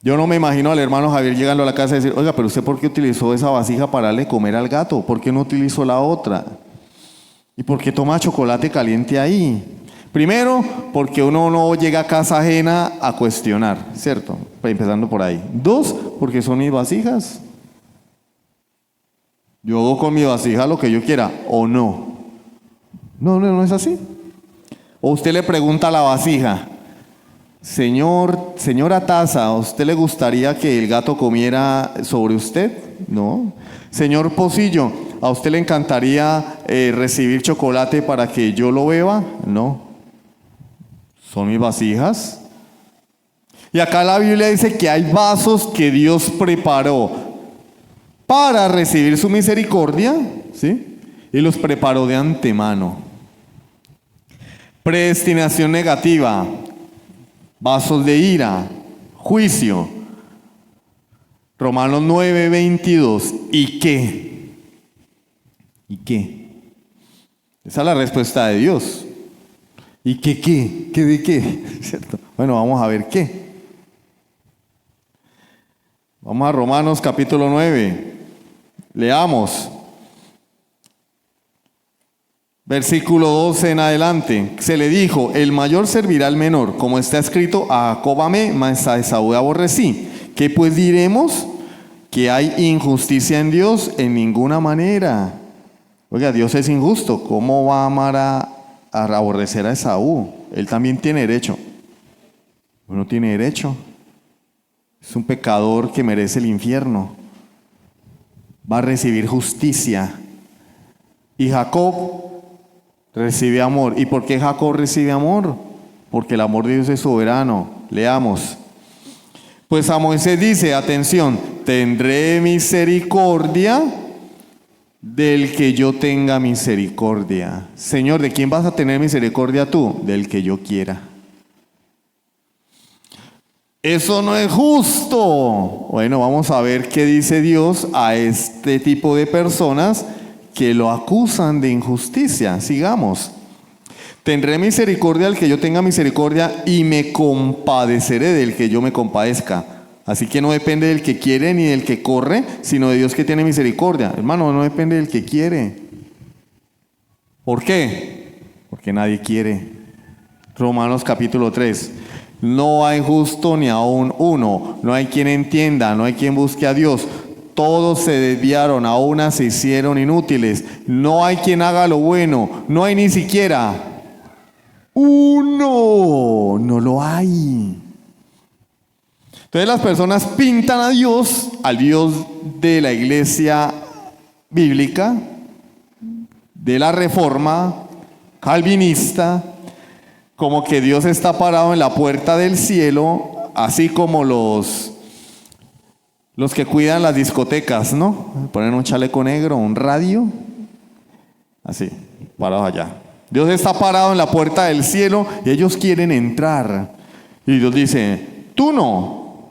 Yo no me imagino al hermano Javier llegando a la casa y decir, oiga, pero ¿usted por qué utilizó esa vasija para darle comer al gato? ¿Por qué no utilizó la otra? ¿Y por qué toma chocolate caliente ahí? Primero, porque uno no llega a casa ajena a cuestionar, ¿cierto? Empezando por ahí. Dos, porque son mis vasijas. Yo hago con mi vasija lo que yo quiera, ¿o no? No es así. O usted le pregunta a la vasija, señora taza, ¿a usted le gustaría que el gato comiera sobre usted? No. Señor pocillo, ¿a usted le encantaría recibir chocolate para que yo lo beba? No. Son mis vasijas. Y acá la Biblia dice que hay vasos que Dios preparó para recibir su misericordia, ¿sí? Y los preparó de antemano. Predestinación negativa. Vasos de ira, juicio. Romanos 9, 22. ¿Y qué? ¿Y qué? Esa es la respuesta de Dios. ¿Y qué? ¿Qué de qué? ¿Cierto? Bueno, vamos a ver qué. Vamos a Romanos capítulo 9. Leamos. Versículo 12 en adelante. Se le dijo, el mayor servirá al menor, como está escrito, a Jacob amé, mas a Esaú aborrecí. ¿Qué pues diremos? ¿Que hay injusticia en Dios? En ninguna manera. Oiga, Dios es injusto. ¿Cómo va a amar a aborrecer a Esaú? Él también tiene derecho. No tiene derecho. Es un pecador que merece el infierno. Va a recibir justicia. Y Jacob recibe amor. ¿Y por qué Jacob recibe amor? Porque el amor de Dios es soberano. Leamos. Pues a Moisés dice, atención, tendré misericordia del que yo tenga misericordia. Señor, ¿de quién vas a tener misericordia tú? Del que yo quiera. Eso no es justo. Bueno, vamos a ver qué dice Dios a este tipo de personas que lo acusan de injusticia. Sigamos. Tendré misericordia del que yo tenga misericordia y me compadeceré del que yo me compadezca. Así que no depende del que quiere ni del que corre, sino de Dios que tiene misericordia. Hermano, no depende del que quiere. ¿Por qué? Porque nadie quiere. Romanos capítulo 3. No hay justo ni aún uno. No hay quien entienda, no hay quien busque a Dios. Todos se desviaron, a una se hicieron inútiles. No hay quien haga lo bueno. No hay ni siquiera uno. No lo hay. Entonces las personas pintan a Dios, al Dios de la iglesia bíblica, de la reforma calvinista, como que Dios está parado en la puerta del cielo, así como los Los que cuidan las discotecas, ¿no? Ponen un chaleco negro, un radio, así, parados allá. Dios está parado en la puerta del cielo y ellos quieren entrar. Y Dios dice, tú no,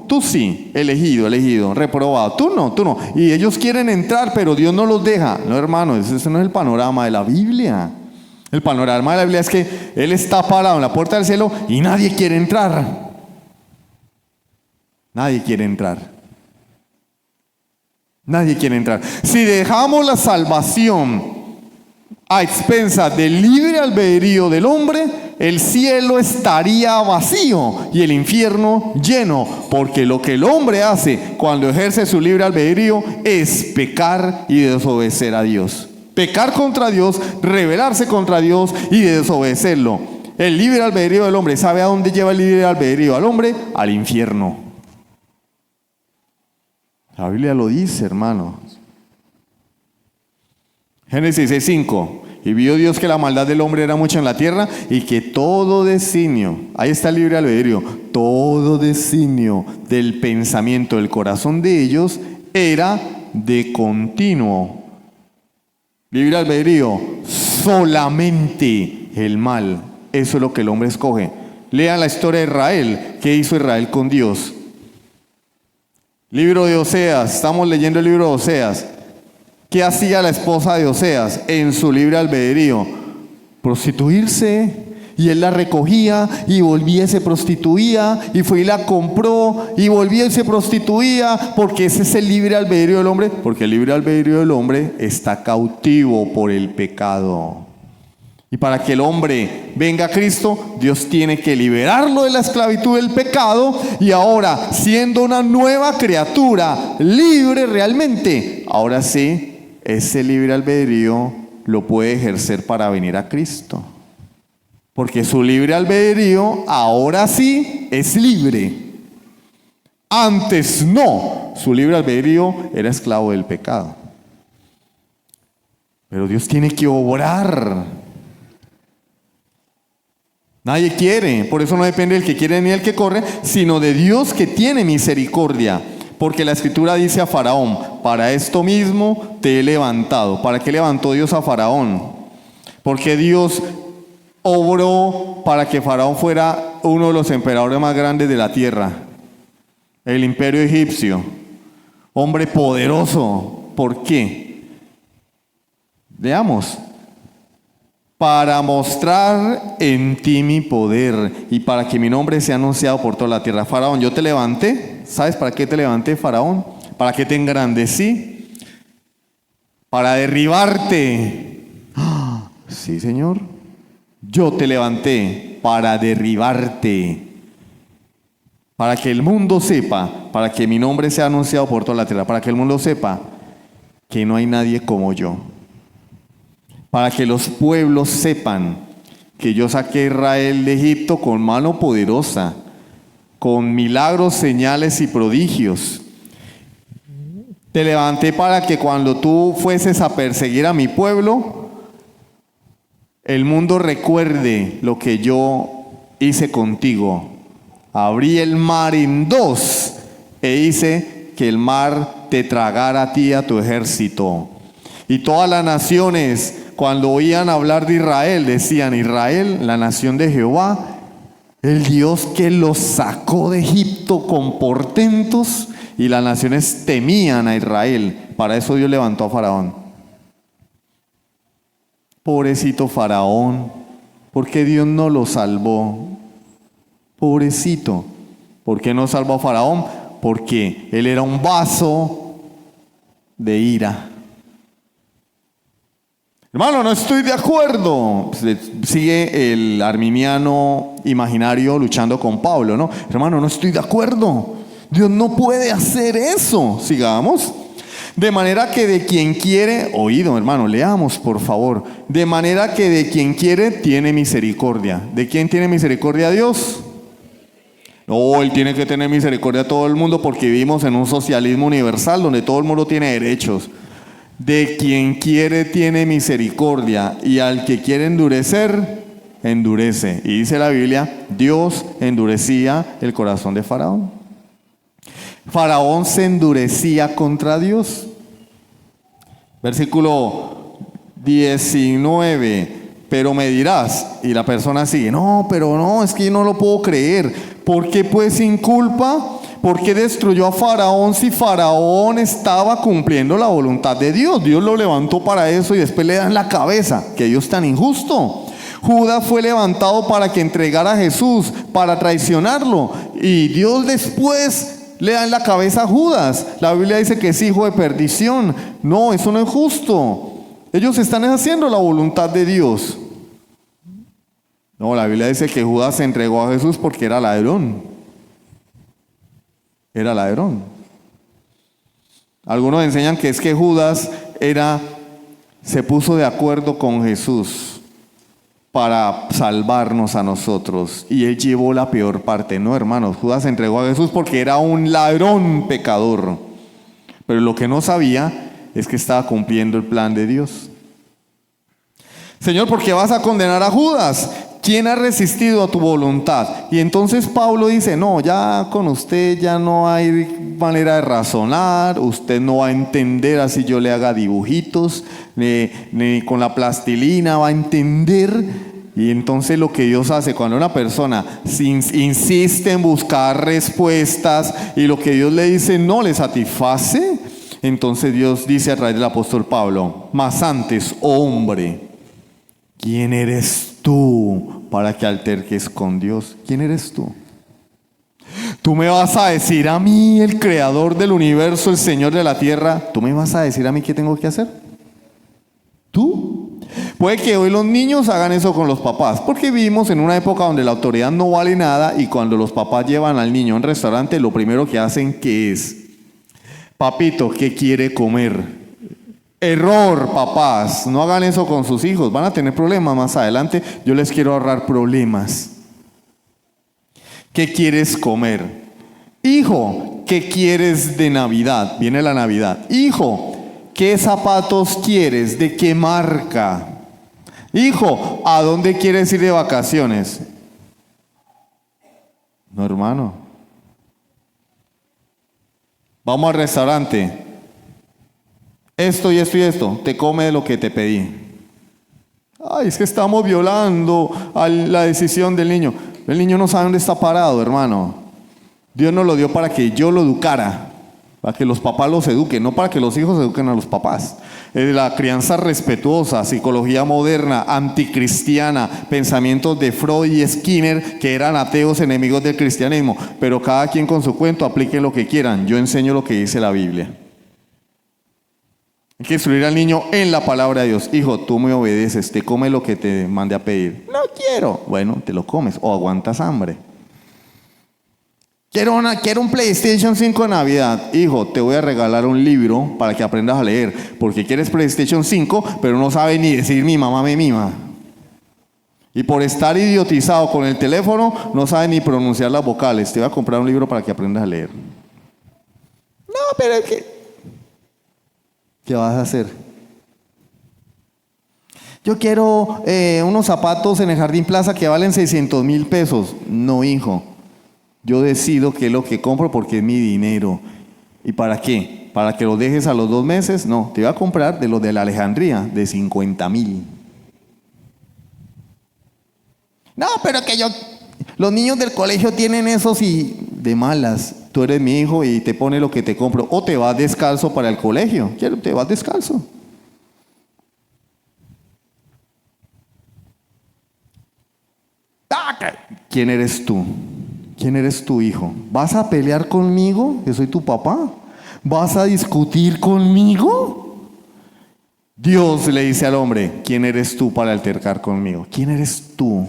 tú sí, elegido, reprobado, tú no. Y ellos quieren entrar, pero Dios no los deja. No, hermano, ese no es el panorama de la Biblia. El panorama de la Biblia es que Él está parado en la puerta del cielo y nadie quiere entrar. Nadie quiere entrar. Nadie quiere entrar. Si dejamos la salvación a expensas del libre albedrío del hombre, el cielo estaría vacío y el infierno lleno, porque lo que el hombre hace cuando ejerce su libre albedrío es pecar y desobedecer a Dios. Pecar contra Dios, rebelarse contra Dios y desobedecerlo. El libre albedrío del hombre, ¿sabe a dónde lleva el libre albedrío al hombre? Al infierno. La Biblia lo dice, hermanos. Génesis 6:5. Y vio Dios que la maldad del hombre era mucha en la tierra y que todo designio, ahí está el libre albedrío, todo designio del pensamiento del corazón de ellos era de continuo. Libre albedrío, solamente el mal. Eso es lo que el hombre escoge. Lean la historia de Israel. ¿Qué hizo Israel con Dios? Libro de Oseas, estamos leyendo el libro de Oseas. ¿Qué hacía la esposa de Oseas en su libre albedrío? Prostituirse, y él la recogía y volvía y se prostituía, y fue y la compró y volvía y se prostituía, porque ese es el libre albedrío del hombre, porque el libre albedrío del hombre está cautivo por el pecado. Y para que el hombre venga a Cristo, Dios tiene que liberarlo de la esclavitud del pecado, y ahora, siendo una nueva criatura, libre realmente, ahora sí, ese libre albedrío lo puede ejercer para venir a Cristo. Porque su libre albedrío, ahora sí, es libre. Antes no, su libre albedrío era esclavo del pecado. Pero Dios tiene que obrar. Nadie quiere, por eso no depende del que quiere ni del que corre, sino de Dios que tiene misericordia. Porque la Escritura dice a Faraón, para esto mismo te he levantado. ¿Para qué levantó Dios a Faraón? Porque Dios obró para que Faraón fuera uno de los emperadores más grandes de la tierra. El imperio egipcio. Hombre poderoso. ¿Por qué? Veamos. Para mostrar en ti mi poder y para que mi nombre sea anunciado por toda la tierra. Faraón, yo te levanté. ¿Sabes para qué te levanté, Faraón? ¿Para qué te engrandecí? Para derribarte. ¡Ah! Sí, Señor. Yo te levanté para derribarte. Para que el mundo sepa, para que mi nombre sea anunciado por toda la tierra, para que el mundo sepa que no hay nadie como yo. Para que los pueblos sepan que yo saqué a Israel de Egipto con mano poderosa, con milagros, señales y prodigios. Te levanté para que cuando tú fueses a perseguir a mi pueblo, el mundo recuerde lo que yo hice contigo. Abrí el mar en dos e hice que el mar te tragara a ti y a tu ejército. Y todas las naciones, cuando oían hablar de Israel, decían: Israel, la nación de Jehová, el Dios que los sacó de Egipto con portentos. Y las naciones temían a Israel. Para eso Dios levantó a Faraón. Pobrecito Faraón, ¿por qué Dios no lo salvó? Pobrecito. ¿Por qué no salvó a Faraón? Porque él era un vaso de ira. Hermano, no estoy de acuerdo. Sigue el arminiano imaginario luchando con Pablo, ¿no? Hermano, no estoy de acuerdo. Dios no puede hacer eso. Sigamos. De manera que de quien quiere, oído, hermano, leamos por favor. De manera que de quien quiere tiene misericordia. ¿De quién tiene misericordia Dios? No, Él tiene que tener misericordia a todo el mundo porque vivimos en un socialismo universal donde todo el mundo tiene derechos. De quien quiere tiene misericordia, y al que quiere endurecer, endurece. Y dice la Biblia, Dios endurecía el corazón de Faraón. Faraón se endurecía contra Dios. Versículo 19. Pero me dirás, y la persona sigue, no, pero no, es que yo no lo puedo creer. ¿Por qué pues sin culpa? ¿Por qué destruyó a Faraón si Faraón estaba cumpliendo la voluntad de Dios? Dios lo levantó para eso y después le dan la cabeza. ¡Qué Dios tan injusto! Judas fue levantado para que entregara a Jesús, para traicionarlo. Y Dios después le da en la cabeza a Judas. La Biblia dice que es hijo de perdición. No, eso no es justo. Ellos están haciendo la voluntad de Dios. No, la Biblia dice que Judas se entregó a Jesús porque era ladrón. Era ladrón. Algunos enseñan que es que Judas se puso de acuerdo con Jesús para salvarnos a nosotros. Y él llevó la peor parte. No, hermanos, Judas se entregó a Jesús porque era un ladrón pecador. Pero lo que no sabía es que estaba cumpliendo el plan de Dios. Señor, ¿por qué vas a condenar a Judas? ¿Quién ha resistido a tu voluntad? Y entonces Pablo dice, no, ya con usted ya no hay manera de razonar, usted no va a entender así yo le haga dibujitos, ni con la plastilina va a entender. Y entonces lo que Dios hace cuando una persona insiste en buscar respuestas y lo que Dios le dice no le satisface, entonces Dios dice a través del apóstol Pablo, mas antes, oh hombre, ¿quién eres tú para que alterques con Dios? ¿Quién eres tú? Tú me vas a decir a mí, el creador del universo, el Señor de la tierra, ¿tú me vas a decir a mí qué tengo que hacer? ¿Tú? Puede que hoy los niños hagan eso con los papás, porque vivimos en una época donde la autoridad no vale nada y cuando los papás llevan al niño a un restaurante, lo primero que hacen, ¿qué es? Papito, ¿qué quiere comer? Error, papás, no hagan eso con sus hijos, van a tener problemas más adelante. Yo les quiero ahorrar problemas. ¿Qué quieres comer? Hijo, ¿qué quieres de Navidad? Viene la Navidad. Hijo, ¿qué zapatos quieres? ¿De qué marca? Hijo, ¿a dónde quieres ir de vacaciones? No, hermano. Vamos al restaurante. Esto y esto y esto. Te come lo que te pedí. Ay, es que estamos violando la decisión del niño. El niño no sabe dónde está parado, hermano. Dios nos lo dio para que yo lo educara, para que los papás los eduquen, no para que los hijos eduquen a los papás. La crianza respetuosa, psicología moderna, anticristiana, pensamientos de Freud y Skinner, que eran ateos, enemigos del cristianismo. Pero cada quien con su cuento, apliquen lo que quieran. Yo enseño lo que dice la Biblia. Hay que instruir al niño en la palabra de Dios. Hijo, tú me obedeces, te come lo que te mandé a pedir. No quiero. Bueno, te lo comes o aguantas hambre. Quiero un PlayStation 5 de Navidad. Hijo, te voy a regalar un libro para que aprendas a leer. Porque quieres PlayStation 5, pero no sabes ni decir mi mamá me mima. Y por estar idiotizado con el teléfono, no sabes ni pronunciar las vocales. Te voy a comprar un libro para que aprendas a leer. No, pero es que... ¿qué vas a hacer? Yo quiero unos zapatos en el Jardín Plaza que valen 600,000 pesos. No, hijo. Yo decido qué es lo que compro porque es mi dinero. ¿Y para qué? ¿Para que lo dejes a los 2 meses? No, te voy a comprar de los de la Alejandría, de 50,000. No, pero que los niños del colegio tienen esos y de malas. Tú eres mi hijo y te pone lo que te compro. O te vas descalzo para el colegio. Te vas descalzo. ¿Quién eres tú? ¿Quién eres tu hijo? ¿Vas a pelear conmigo, que soy tu papá? ¿Vas a discutir conmigo? Dios le dice al hombre, ¿quién eres tú para altercar conmigo? ¿Quién eres tú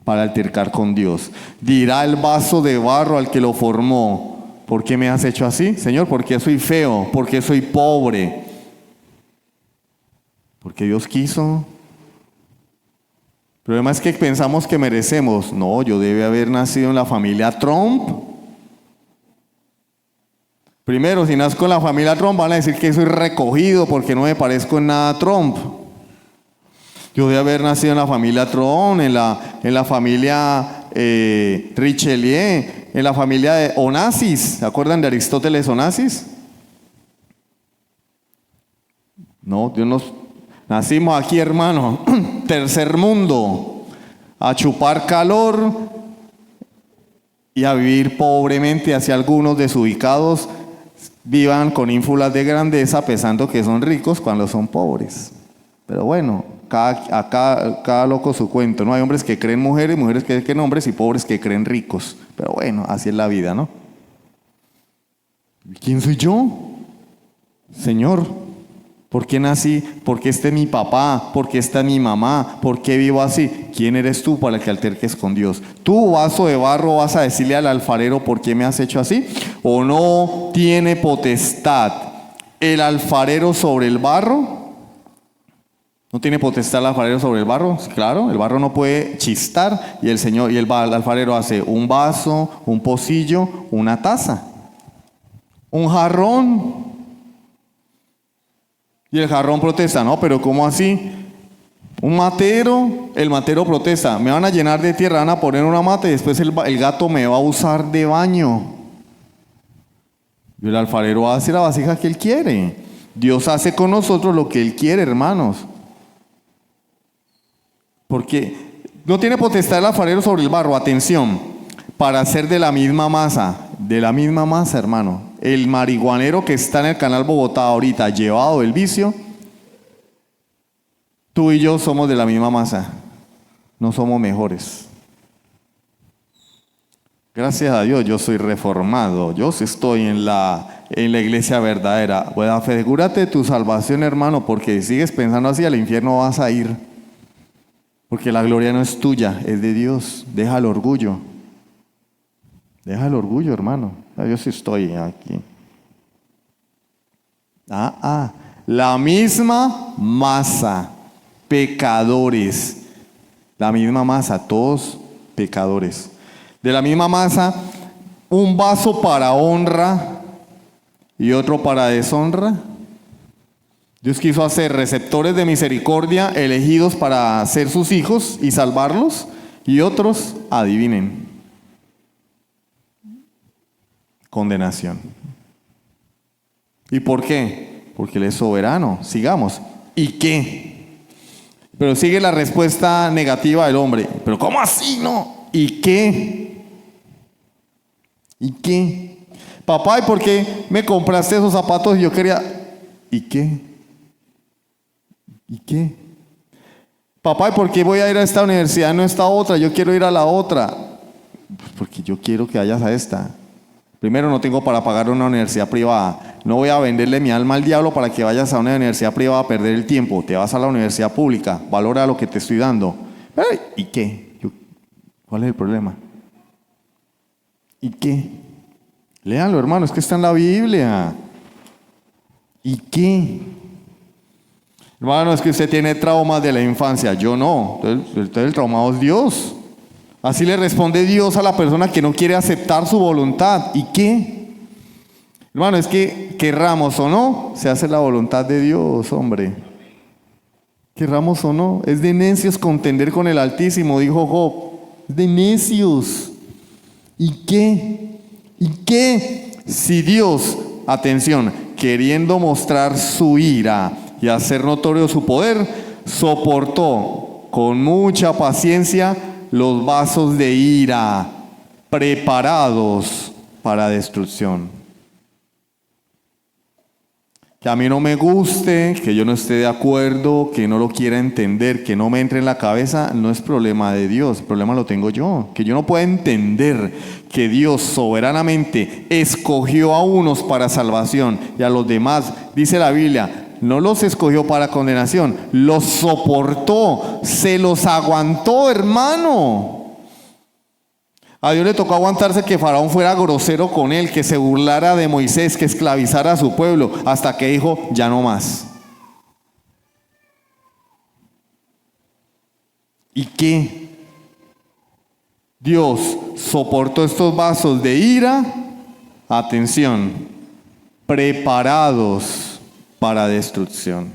para altercar con Dios? Dirá el vaso de barro al que lo formó, ¿por qué me has hecho así? Señor, porque soy feo, porque soy pobre. Porque Dios quiso. El problema es que pensamos que merecemos. No, yo debe haber nacido en la familia Trump. Primero, si nazco en la familia Trump, van a decir que soy recogido porque no me parezco en nada a Trump. Yo debe haber nacido en la familia Trump, en la familia Richelieu, en la familia de Onassis. ¿Se acuerdan de Aristóteles Onassis? No, Dios nos... Nacimos aquí, hermano, tercer mundo, a chupar calor y a vivir pobremente, hacia algunos desubicados vivan con ínfulas de grandeza pensando que son ricos cuando son pobres. Pero bueno, cada loco su cuento, ¿no? Hay hombres que creen mujeres, mujeres que creen hombres y pobres que creen ricos. Pero bueno, así es la vida, ¿no? ¿Quién soy yo? Señor, ¿por qué nací? ¿Por qué este es mi papá? ¿Por qué esta es mi mamá? ¿Por qué vivo así? ¿Quién eres tú para que alterques con Dios? ¿Tú, vaso de barro, vas a decirle al alfarero por qué me has hecho así? ¿O no tiene potestad el alfarero sobre el barro? ¿No tiene potestad el alfarero sobre el barro? Claro, el barro no puede chistar y el alfarero hace un vaso, un pocillo, una taza, un jarrón. Y el jarrón protesta, no, pero ¿cómo así? Un matero, el matero protesta, me van a llenar de tierra, van a poner una mata y después el gato me va a usar de baño. Y el alfarero hace la vasija que él quiere. Dios hace con nosotros lo que él quiere, hermanos. Porque no tiene potestad el alfarero sobre el barro, atención, para hacer de la misma masa, hermano. El marihuanero que está en el canal Bogotá ahorita, llevado del vicio, tú y yo somos de la misma masa, no somos mejores. Gracias a Dios yo soy reformado, yo estoy en la iglesia verdadera. Bueno, asegúrate de tu salvación, hermano, porque si sigues pensando así, al infierno vas a ir. Porque la gloria no es tuya, es de Dios. Deja el orgullo. Deja el orgullo, hermano. Yo sí estoy aquí. La misma masa, pecadores. La misma masa, todos pecadores. De la misma masa, un vaso para honra y otro para deshonra. Dios quiso hacer receptores de misericordia elegidos para ser sus hijos y salvarlos, y otros, adivinen, condenación. ¿Y por qué? Porque Él es soberano. Sigamos. ¿Y qué? Pero sigue la respuesta negativa del hombre. ¿Pero cómo así, no? ¿Y qué? ¿Y qué? Papá, ¿y por qué me compraste esos zapatos y yo quería? ¿Y qué? ¿Y qué? Papá, ¿y por qué voy a ir a esta universidad y no a esta otra? Yo quiero ir a la otra. Pues porque yo quiero que vayas a esta. Primero, no tengo para pagar una universidad privada. No voy a venderle mi alma al diablo para que vayas a una universidad privada a perder el tiempo. Te vas a la universidad pública. Valora lo que te estoy dando. ¿Y qué? ¿Cuál es el problema? ¿Y qué? Léanlo, hermano, es que está en la Biblia. ¿Y qué? Hermano, es que usted tiene traumas de la infancia. Yo no. Entonces el traumado es Dios. Así le responde Dios a la persona que no quiere aceptar su voluntad. ¿Y qué? Hermano, es que querramos o no, se hace la voluntad de Dios, hombre. Querramos o no. Es de necios contender con el Altísimo, dijo Job. Es de necios. ¿Y qué? ¿Y qué? Si Dios, atención, queriendo mostrar su ira y hacer notorio su poder, soportó con mucha paciencia los vasos de ira preparados para destrucción. Que a mí no me guste, que yo no esté de acuerdo, que no lo quiera entender, que no me entre en la cabeza, no es problema de Dios, el problema lo tengo yo. Que yo no pueda entender que Dios soberanamente escogió a unos para salvación y a los demás, dice la Biblia, no los escogió para condenación, los soportó, se los aguantó, hermano. A Dios le tocó aguantarse que Faraón fuera grosero con él, que se burlara de Moisés, que esclavizara a su pueblo, hasta que dijo, ya no más. ¿Y qué? Dios soportó estos vasos de ira, atención, preparados para destrucción.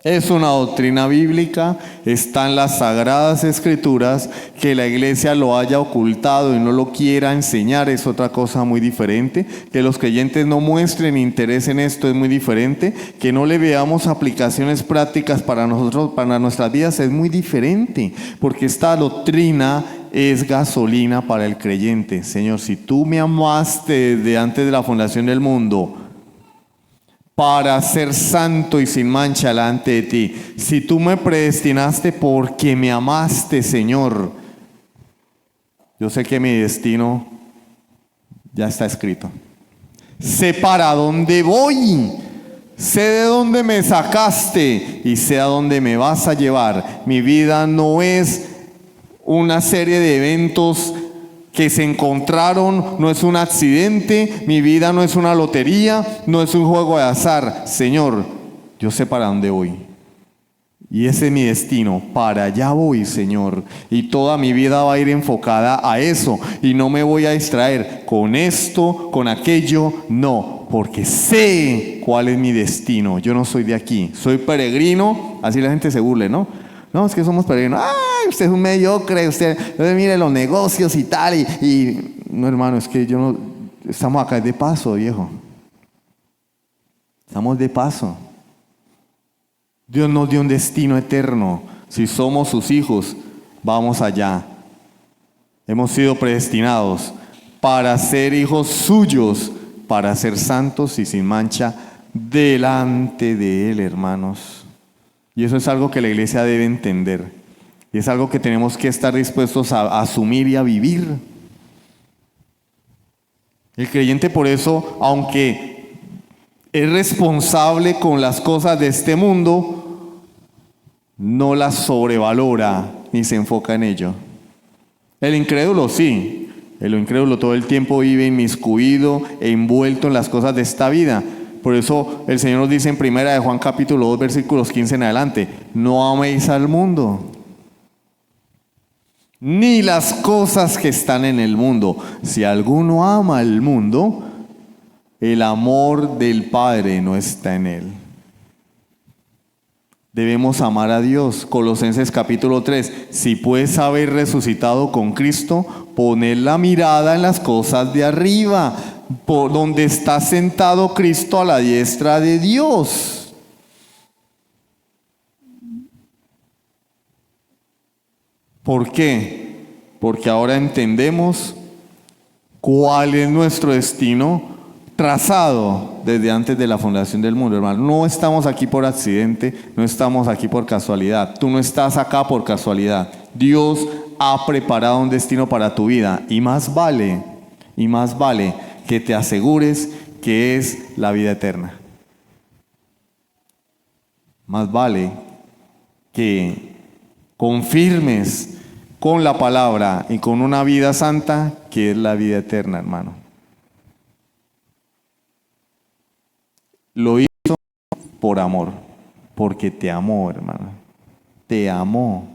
Es una doctrina bíblica, está en las Sagradas Escrituras. Que la iglesia lo haya ocultado y no lo quiera enseñar es otra cosa muy diferente. Que los creyentes no muestren interés en esto es muy diferente. Que no le veamos aplicaciones prácticas para nosotros, para nuestras vidas, es muy diferente. Porque esta doctrina es gasolina para el creyente. Señor, si tú me amaste desde antes de la fundación del mundo para ser santo y sin mancha delante de ti, si tú me predestinaste porque me amaste, Señor, yo sé que mi destino ya está escrito. Sé para dónde voy, sé de dónde me sacaste y sé a dónde me vas a llevar. Mi vida no es una serie de eventos que se encontraron, no es un accidente, mi vida no es una lotería, no es un juego de azar. Señor, yo sé para dónde voy. Y ese es mi destino, para allá voy, Señor. Y toda mi vida va a ir enfocada a eso. Y no me voy a distraer con esto, con aquello, no. Porque sé cuál es mi destino. Yo no soy de aquí, soy peregrino. Así la gente se burle, ¿no? No, es que somos peregrinos. ¡Ay, usted es un mediocre! Usted mire los negocios y tal. Y no, hermano, es que yo no... Estamos acá de paso, viejo. Estamos de paso. Dios nos dio un destino eterno. Si somos sus hijos, vamos allá. Hemos sido predestinados para ser hijos suyos, para ser santos y sin mancha delante de Él, hermanos. Y eso es algo que la iglesia debe entender. Y es algo que tenemos que estar dispuestos a asumir y a vivir. El creyente, por eso, aunque es responsable con las cosas de este mundo, no las sobrevalora ni se enfoca en ello. El incrédulo sí. El incrédulo todo el tiempo vive inmiscuido e envuelto en las cosas de esta vida. Por eso el Señor nos dice en 1 de Juan capítulo 2 versículos 15 en adelante: no améis al mundo, ni las cosas que están en el mundo. Si alguno ama al mundo, el amor del Padre no está en él. Debemos amar a Dios. Colosenses capítulo 3. Si pues habéis resucitado con Cristo, poned la mirada en las cosas de arriba, por donde está sentado Cristo a la diestra de Dios. ¿Por qué? Porque ahora entendemos cuál es nuestro destino trazado desde antes de la fundación del mundo, hermano. No estamos aquí por accidente, no estamos aquí por casualidad. Tú no estás acá por casualidad. Dios ha preparado un destino para tu vida y más vale que te asegures que es la vida eterna. Más vale que confirmes con la palabra y con una vida santa que es la vida eterna, hermano. Lo hizo por amor, porque te amó, hermano. Te amó.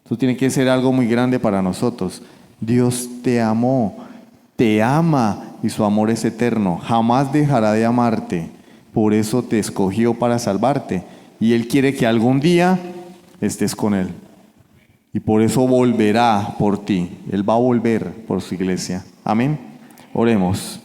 Eso tiene que ser algo muy grande para nosotros. Dios te amó, te ama y su amor es eterno. Jamás dejará de amarte. Por eso te escogió para salvarte. Y Él quiere que algún día estés con Él. Y por eso volverá por ti. Él va a volver por su iglesia. Amén. Oremos.